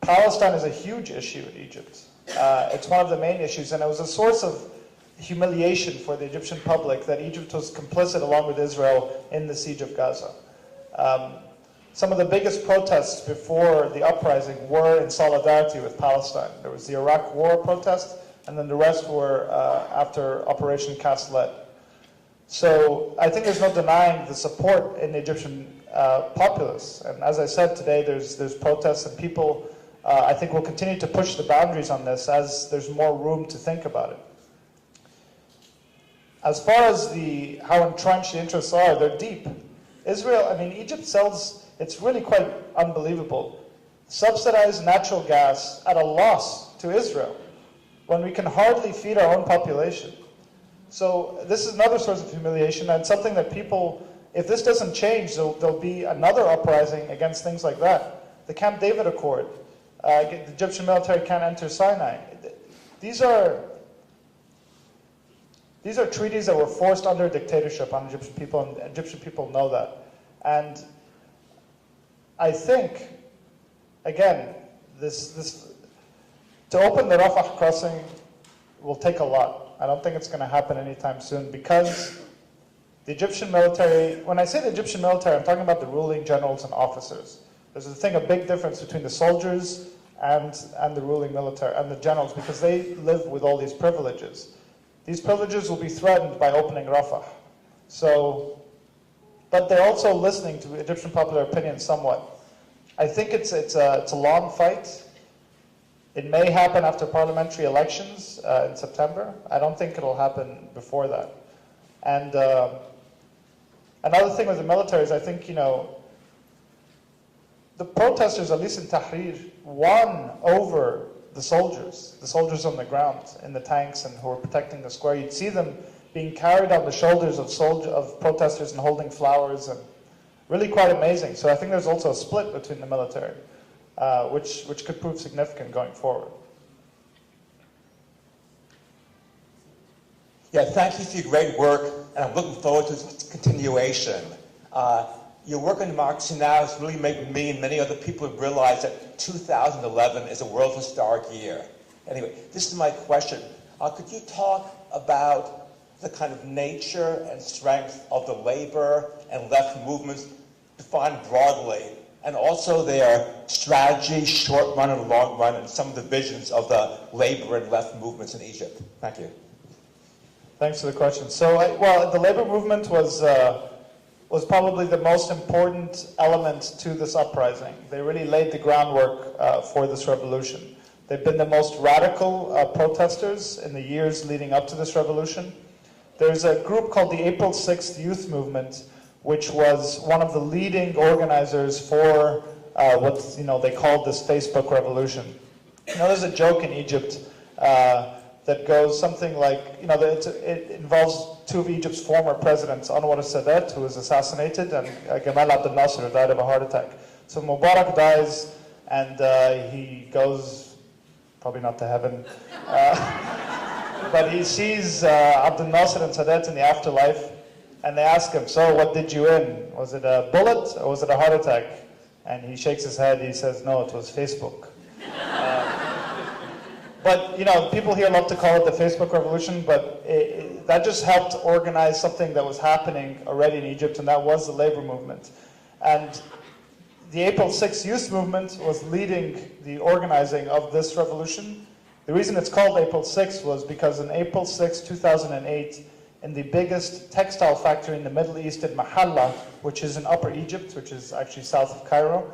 Palestine is a huge issue in Egypt. It's one of the main issues, and it was a source of humiliation for the Egyptian public that Egypt was complicit along with Israel in the siege of Gaza. Some of the biggest protests before the uprising were in solidarity with Palestine. There was the Iraq War protest, and then the rest were after Operation Cast Lead. So I think there's no denying the support in the Egyptian populace. And as I said today, there's protests, and people, I think, will continue to push the boundaries on this as there's more room to think about it. As far as how entrenched the interests are, they're deep. Israel, I mean, Egypt sells, it's really quite unbelievable, subsidized natural gas at a loss to Israel when we can hardly feed our own population. So this is another source of humiliation, and something that people, if this doesn't change, there'll be another uprising against things like that. The Camp David Accord, the Egyptian military can't enter Sinai. These are treaties that were forced under dictatorship on Egyptian people, and Egyptian people know that. And I think, again, to open the Rafah crossing will take a lot. I don't think it's going to happen anytime soon, because the Egyptian military, when I say the Egyptian military, I'm talking about the ruling generals and officers. There's a big difference between the soldiers and the ruling military and the generals, because they live with all these privileges. These privileges will be threatened by opening Rafah. So, but they're also listening to Egyptian popular opinion somewhat. I think it's a long fight. It may happen after parliamentary elections in September. I don't think it'll happen before that. And another thing with the military is, I think, the protesters, at least in Tahrir, won over the soldiers on the ground in the tanks and who were protecting the square. You'd see them being carried on the shoulders of protesters and holding flowers, and really quite amazing. So I think there's also a split between the military, which could prove significant going forward. Yeah, thank you for your great work, and I'm looking forward to its continuation. Your work on democracy now is really making me and many other people realize that 2011 is a world historic year. Anyway, this is my question. Could you talk about the kind of nature and strength of the labor and left movements defined broadly, and also their strategy, short run and long run, and some of the visions of the labor and left movements in Egypt? Thank you. Thanks for the question. So, the labor movement was probably the most important element to this uprising. They really laid the groundwork for this revolution. They've been the most radical protesters in the years leading up to this revolution. There's a group called the April 6th Youth Movement, which was one of the leading organizers for what they called this Facebook revolution. There's a joke in Egypt that goes something like, it involves two of Egypt's former presidents, Anwar al-Sadat, who was assassinated, and Gamal Abdel Nasser, who died of a heart attack. So Mubarak dies, and he goes, probably not to heaven, but he sees Abdel Nasser and Sadat in the afterlife, and they ask him, so what did you win? Was it a bullet or was it a heart attack? And he shakes his head, he says, no, it was Facebook. But, people here love to call it the Facebook revolution, but that just helped organize something that was happening already in Egypt, and that was the labor movement. And the April 6th Youth Movement was leading the organizing of this revolution. The reason it's called April 6th was because on April 6, 2008, in the biggest textile factory in the Middle East in Mahalla, which is in Upper Egypt, which is actually south of Cairo,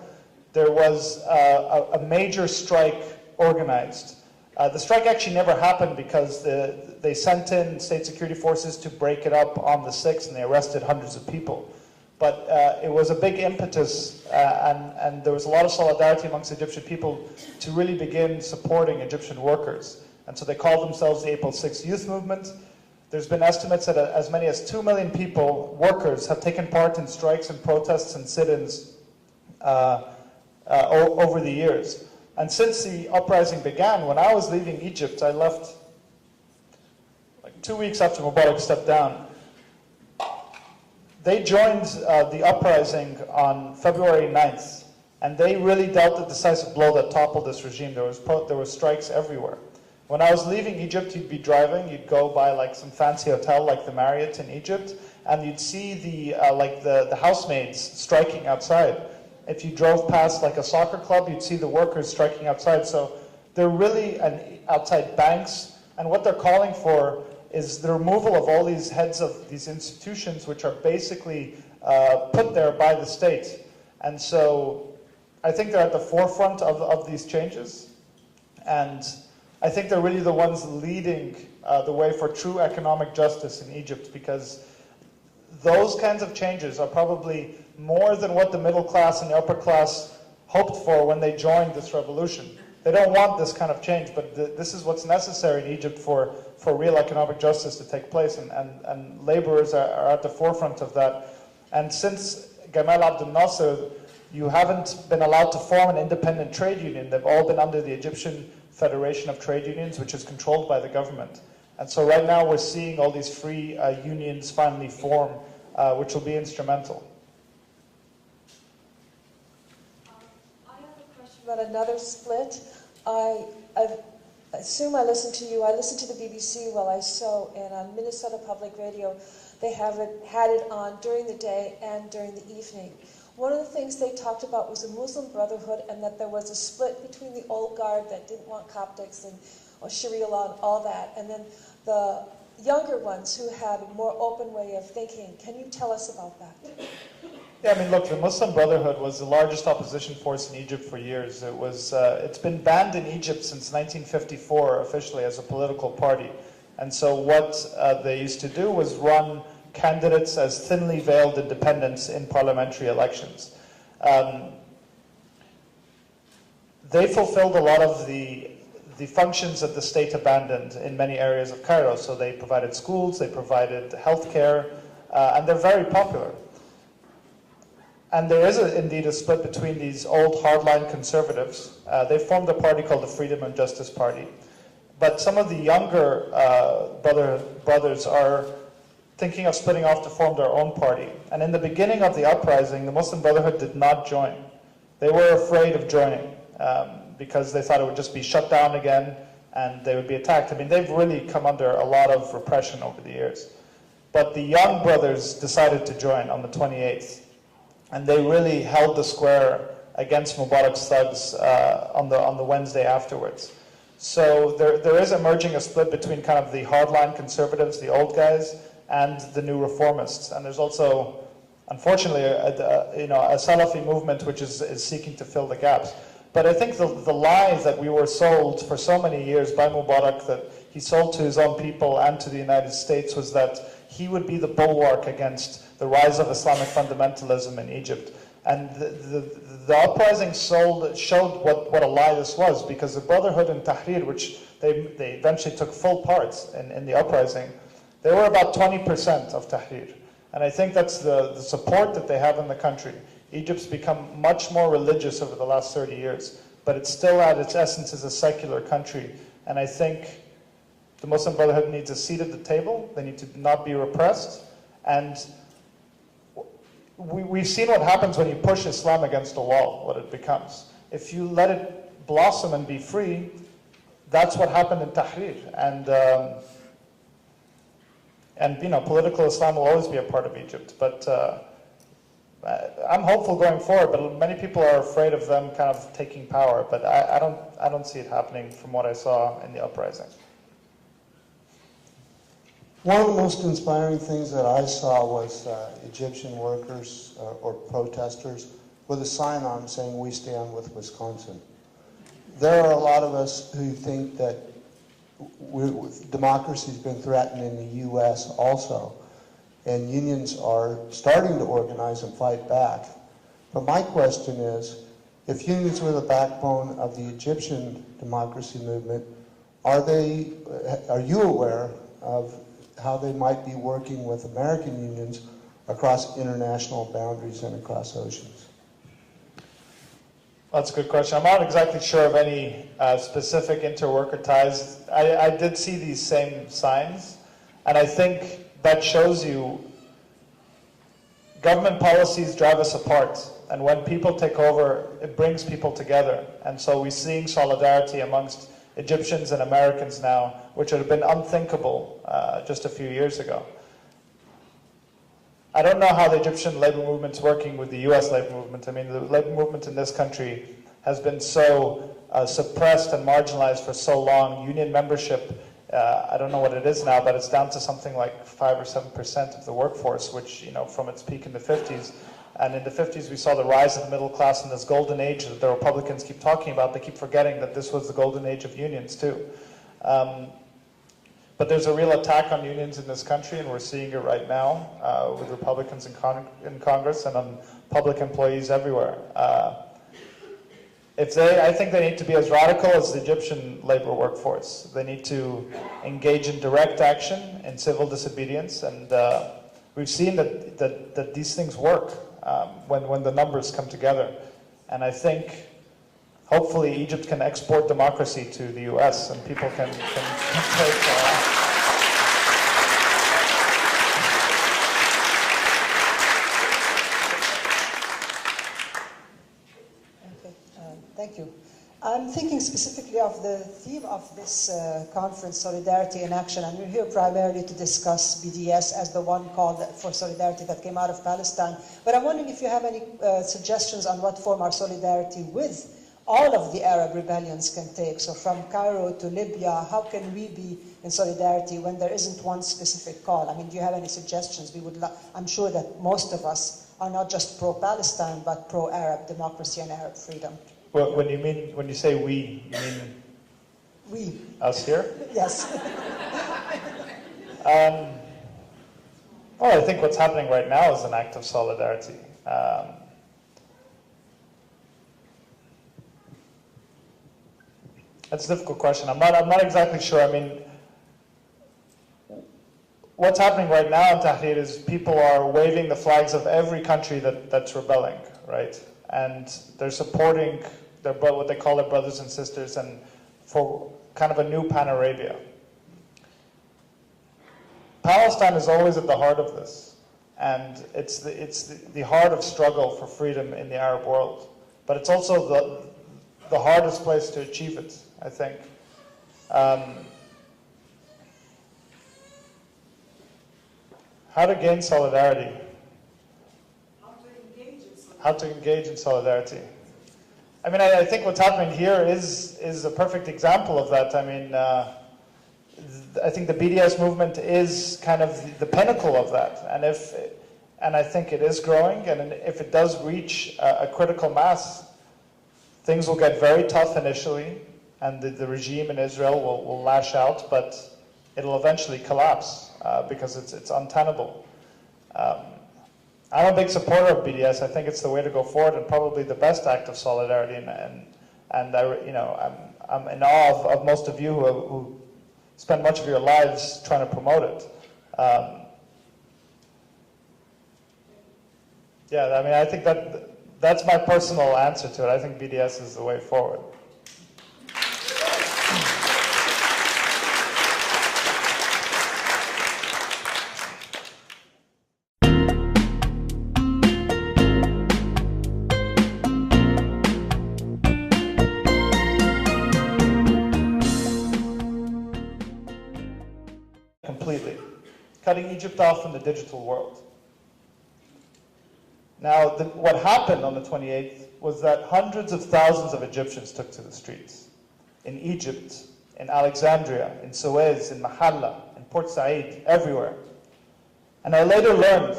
there was a major strike organized. The strike actually never happened because they sent in state security forces to break it up on the 6th, and they arrested hundreds of people. But it was a big impetus, and there was a lot of solidarity amongst Egyptian people to really begin supporting Egyptian workers. And so they called themselves the April 6th Youth Movement. There's been estimates that as many as 2 million people, workers, have taken part in strikes and protests and sit-ins over the years. And since the uprising began, when I was leaving Egypt, I left like 2 weeks after Mubarak stepped down. They joined the uprising on February 9th, and they really dealt the decisive blow that toppled this regime. There were strikes everywhere. When I was leaving Egypt, you'd be driving, you'd go by like some fancy hotel like the Marriott in Egypt, and you'd see the housemaids striking outside. If you drove past like a soccer club, you'd see the workers striking outside. So they're really outside banks, and what they're calling for is the removal of all these heads of these institutions, which are basically put there by the state. And so I think they're at the forefront of these changes. And I think they're really the ones leading the way for true economic justice in Egypt, because those kinds of changes are probably more than what the middle class and the upper class hoped for when they joined this revolution. They don't want this kind of change, but this is what's necessary in Egypt for real economic justice to take place, and laborers are at the forefront of that. And since Gamal Abdel Nasser, you haven't been allowed to form an independent trade union. They've all been under the Egyptian Federation of Trade Unions, which is controlled by the government. And so right now we're seeing all these free unions finally form, which will be instrumental. I have a question about another split. I assume I listened to you. I listened to the BBC while I sew, and on Minnesota Public Radio, they had it on during the day and during the evening. One of the things they talked about was the Muslim Brotherhood, and that there was a split between the old guard that didn't want Coptics and Sharia law and all that, and then the younger ones who had a more open way of thinking. Can you tell us about that? Yeah, I mean, look, the Muslim Brotherhood was the largest opposition force in Egypt for years. It's been banned in Egypt since 1954 officially as a political party. And so what they used to do was run candidates as thinly veiled independents in parliamentary elections. They fulfilled a lot of the functions that the state abandoned in many areas of Cairo. So they provided schools, they provided healthcare, and they're very popular. And there is indeed a split between these old hardline conservatives. They formed a party called the Freedom and Justice Party. But some of the younger brothers are thinking of splitting off to form their own party. And in the beginning of the uprising, the Muslim Brotherhood did not join. They were afraid of joining because they thought it would just be shut down again and they would be attacked. I mean, they've really come under a lot of repression over the years. But the young brothers decided to join on the 28th. And they really held the square against Mubarak's thugs on the Wednesday afterwards. So there is emerging a split between kind of the hardline conservatives, the old guys, and the new reformists. And there's also, unfortunately, a Salafi movement which is seeking to fill the gaps. But I think the lie that we were sold for so many years by Mubarak, that he sold to his own people and to the United States, was that he would be the bulwark against the rise of Islamic fundamentalism in Egypt. And the uprising showed what a lie this was, because the Brotherhood and Tahrir, which they eventually took full part in the uprising, they were about 20% of Tahrir. And I think that's the support that they have in the country. Egypt's become much more religious over the last 30 years, but it's still at its essence is a secular country. And I think the Muslim Brotherhood needs a seat at the table. They need to not be repressed. And we've seen what happens when you push Islam against a wall, what it becomes. If you let it blossom and be free, that's what happened in Tahrir. And you know, political Islam will always be a part of Egypt. But I'm hopeful going forward, but many people are afraid of them kind of taking power. But I don't see it happening from what I saw in the uprising. One of the most inspiring things that I saw was Egyptian workers or protesters with a sign on saying, "We stand with Wisconsin." There are a lot of us who think that democracy's been threatened in the U.S. also, and unions are starting to organize and fight back. But my question is, if unions were the backbone of the Egyptian democracy movement, are you aware of how they might be working with American unions across international boundaries and across oceans? That's a good question. I'm not exactly sure of any specific interworker ties. I did see these same signs, and I think that shows you government policies drive us apart, and when people take over, it brings people together. And so we're seeing solidarity amongst Egyptians and Americans now, which would have been unthinkable just a few years ago. I don't know how the Egyptian labor movement's working with the US labor movement. I mean, the labor movement in this country has been so suppressed and marginalized for so long. Union membership, I don't know what it is now, but it's down to something like 5 or 7% of the workforce, which, you know, from its peak in the 50s. And in the 50s, we saw the rise of the middle class and this golden age that the Republicans keep talking about. They keep forgetting that this was the golden age of unions, too. But there's a real attack on unions in this country, and we're seeing it right now with Republicans in Congress and on public employees everywhere. I think they need to be as radical as the Egyptian labor workforce. They need to engage in direct action in civil disobedience, and we've seen that these things work when the numbers come together. And I think hopefully Egypt can export democracy to the US and people can take... Thank you. I'm thinking specifically of the theme of this conference, Solidarity in Action, and we're here primarily to discuss BDS as the one call for solidarity that came out of Palestine. But I'm wondering if you have any suggestions on what form our solidarity with all of the Arab rebellions can take. So from Cairo to Libya, how can we be in solidarity when there isn't one specific call? I mean, do you have any suggestions? I'm sure that most of us are not just pro-Palestine, but pro-Arab democracy and Arab freedom. Well, when you say we, you mean we? Us here? Yes. Well, I think what's happening right now is an act of solidarity. That's a difficult question. I'm not exactly sure. I mean, what's happening right now in Tahrir is people are waving the flags of every country that's rebelling, right? And they're supporting what they call their brothers and sisters, and for kind of a new Pan-Arabia. Palestine is always at the heart of this, and it's the heart of struggle for freedom in the Arab world. But it's also the hardest place to achieve it, I think. How to gain solidarity? How to engage in solidarity? I mean, I think what's happening here is a perfect example of that. I mean, I think the BDS movement is kind of the pinnacle of that, and I think it is growing. And if it does reach a critical mass, things will get very tough initially, and the regime in Israel will lash out, but it'll eventually collapse because it's untenable. I'm a big supporter of BDS. I think it's the way to go forward and probably the best act of solidarity. And I'm in awe of most of you who spend much of your lives trying to promote it. Yeah, I mean, I think that's my personal answer to it. I think BDS is the way forward. Completely. Cutting Egypt off from the digital world. Now, what happened on the 28th was that hundreds of thousands of Egyptians took to the streets. In Egypt, in Alexandria, in Suez, in Mahalla, in Port Said, everywhere. And I later learned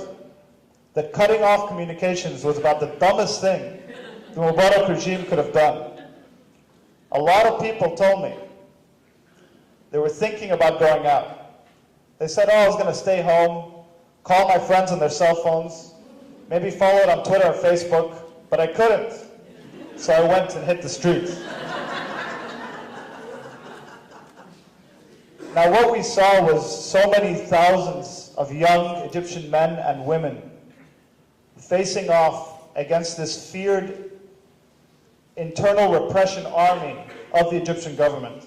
that cutting off communications was about the dumbest thing the Mubarak regime could have done. A lot of people told me they were thinking about going out. They said, oh, I was going to stay home, call my friends on their cell phones, maybe follow it on Twitter or Facebook, but I couldn't. So I went and hit the streets. Now what we saw was so many thousands of young Egyptian men and women facing off against this feared internal repression army of the Egyptian government.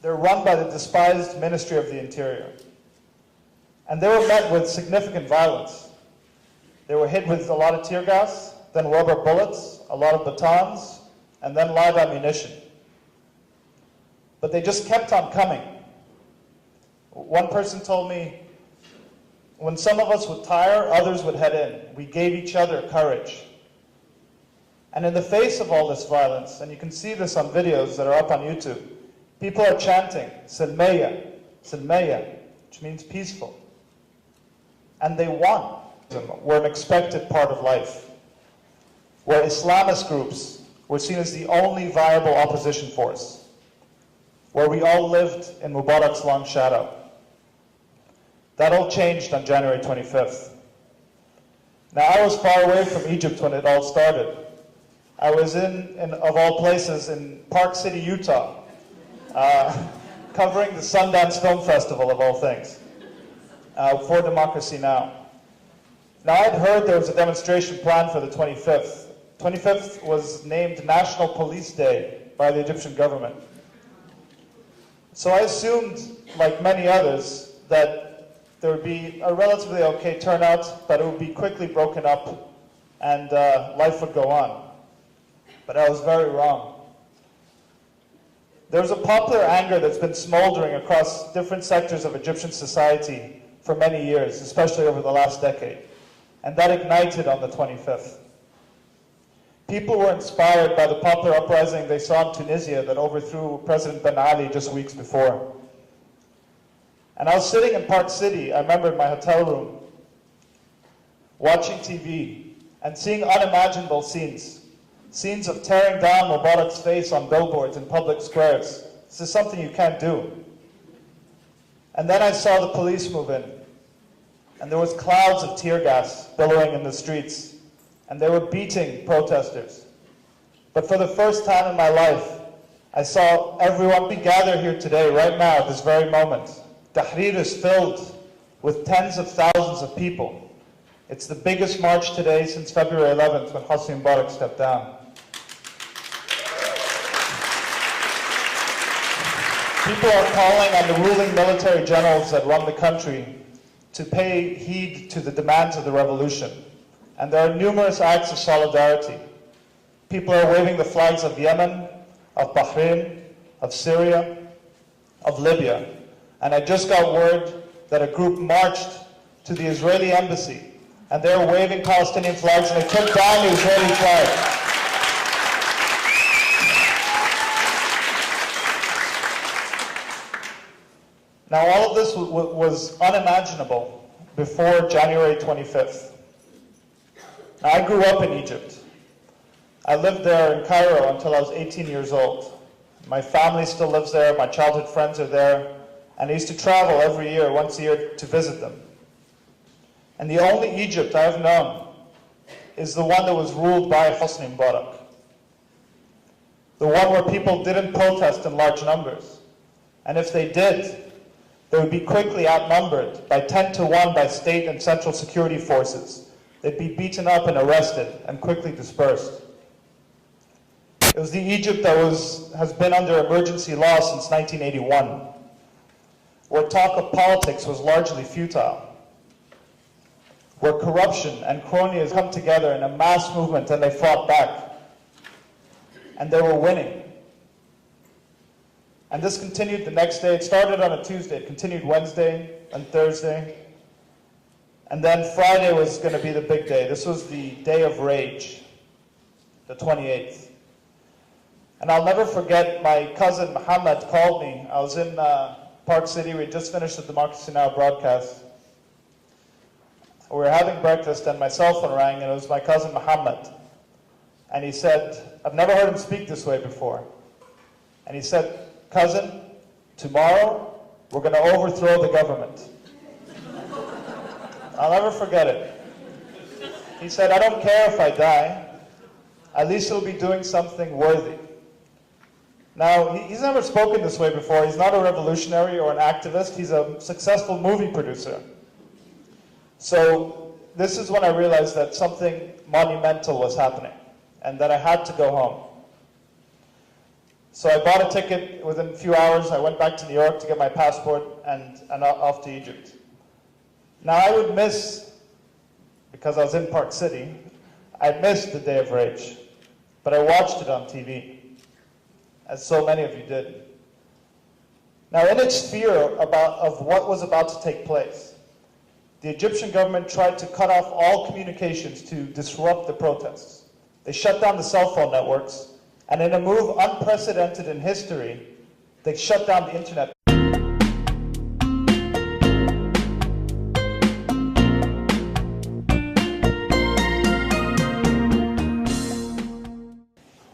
They're run by the despised Ministry of the Interior. And they were met with significant violence. They were hit with a lot of tear gas, then rubber bullets, a lot of batons, and then live ammunition. But they just kept on coming. One person told me, when some of us would tire, others would head in. We gave each other courage. And in the face of all this violence, and you can see this on videos that are up on YouTube, people are chanting, Silmeya, Silmeya, which means peaceful. And they won. Were an expected part of life. Where Islamist groups were seen as the only viable opposition force, where we all lived in Mubarak's long shadow. That all changed on January 25th. Now, I was far away from Egypt when it all started. I was of all places, in Park City, Utah, covering the Sundance Film Festival, of all things, for Democracy Now! Now, I'd heard there was a demonstration planned for the 25th. 25th was named National Police Day by the Egyptian government. So I assumed, like many others, that there would be a relatively okay turnout, but it would be quickly broken up and life would go on. But I was very wrong. There's a popular anger that's been smoldering across different sectors of Egyptian society for many years, especially over the last decade. And that ignited on the 25th. People were inspired by the popular uprising they saw in Tunisia that overthrew President Ben Ali just weeks before. And I was sitting in Park City, I remember in my hotel room, watching TV and seeing unimaginable scenes. Scenes of tearing down Mubarak's face on billboards in public squares. This is something you can't do. And then I saw the police move in. And there was clouds of tear gas billowing in the streets. And they were beating protesters. But for the first time in my life, I saw everyone. We gather here today, right now, at this very moment. Tahrir is filled with tens of thousands of people. It's the biggest march today since February 11th when Hosni Mubarak stepped down. People are calling on the ruling military generals that run the country to pay heed to the demands of the revolution. And there are numerous acts of solidarity. People are waving the flags of Yemen, of Bahrain, of Syria, of Libya. And I just got word that a group marched to the Israeli embassy, and they were waving Palestinian flags, and they took down the Israeli flag. Now, all of this was unimaginable before January 25th. Now, I grew up in Egypt. I lived there in Cairo until I was 18 years old. My family still lives there, my childhood friends are there, and I used to travel every year, once a year, to visit them. And the only Egypt I've known is the one that was ruled by Hosni Mubarak. The one where people didn't protest in large numbers. And if they did, they would be quickly outnumbered by 10 to 1 by state and central security forces. They'd be beaten up and arrested and quickly dispersed. It was the Egypt that has been under emergency law since 1981, where talk of politics was largely futile, where corruption and cronyism come together in a mass movement and they fought back. And they were winning. And this continued the next day. It started on a Tuesday. It continued Wednesday and Thursday. And then Friday was going to be the big day. This was the day of rage, the 28th. And I'll never forget, my cousin Muhammad called me. I was in Park City. We had just finished the Democracy Now! Broadcast. We were having breakfast and my cell phone rang, and it was my cousin Muhammad. And he said, I've never heard him speak this way before. And he said, cousin, tomorrow we're going to overthrow the government. I'll never forget it. He said, I don't care if I die. At least he'll be doing something worthy. Now, he's never spoken this way before. He's not a revolutionary or an activist. He's a successful movie producer. So this is when I realized that something monumental was happening and that I had to go home. So I bought a ticket within a few hours. I went back to New York to get my passport and off to Egypt. Now I would miss, because I was in Park City, I missed the Day of Rage, but I watched it on TV, as so many of you did. Now, in its fear of what was about to take place, the Egyptian government tried to cut off all communications to disrupt the protests. They shut down the cell phone networks, and in a move unprecedented in history, they shut down the internet.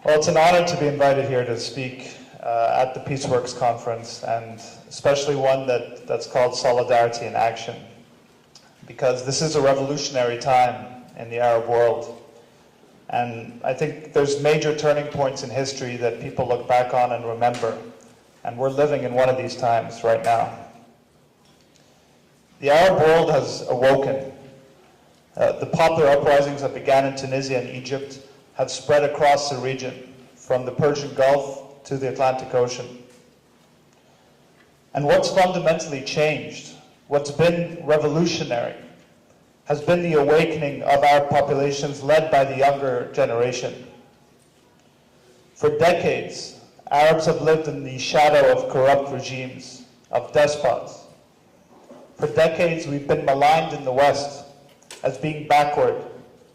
Or Well, it's an honor to be invited here to speak at the PeaceWorks conference, and especially one that's called Solidarity in Action, because this is a revolutionary time in the Arab world. And I think there's major turning points in history that people look back on and remember, and we're living in one of these times right now. The Arab world has awoken. The popular uprisings that began in Tunisia and Egypt have spread across the region, from the Persian Gulf to the Atlantic Ocean. And what's fundamentally changed, what's been revolutionary, has been the awakening of Arab populations led by the younger generation. For decades, Arabs have lived in the shadow of corrupt regimes, of despots. For decades, we've been maligned in the West as being backward,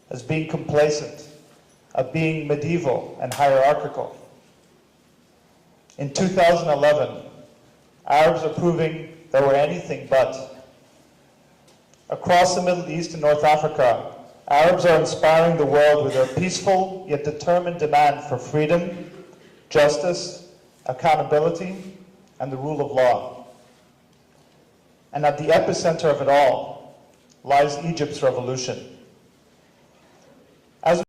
as being complacent, of being medieval and hierarchical. In 2011, Arabs are proving that we're anything but. Across the Middle East and North Africa, Arabs are inspiring the world with their peaceful yet determined demand for freedom, justice, accountability, and the rule of law. And at the epicenter of it all lies Egypt's revolution. As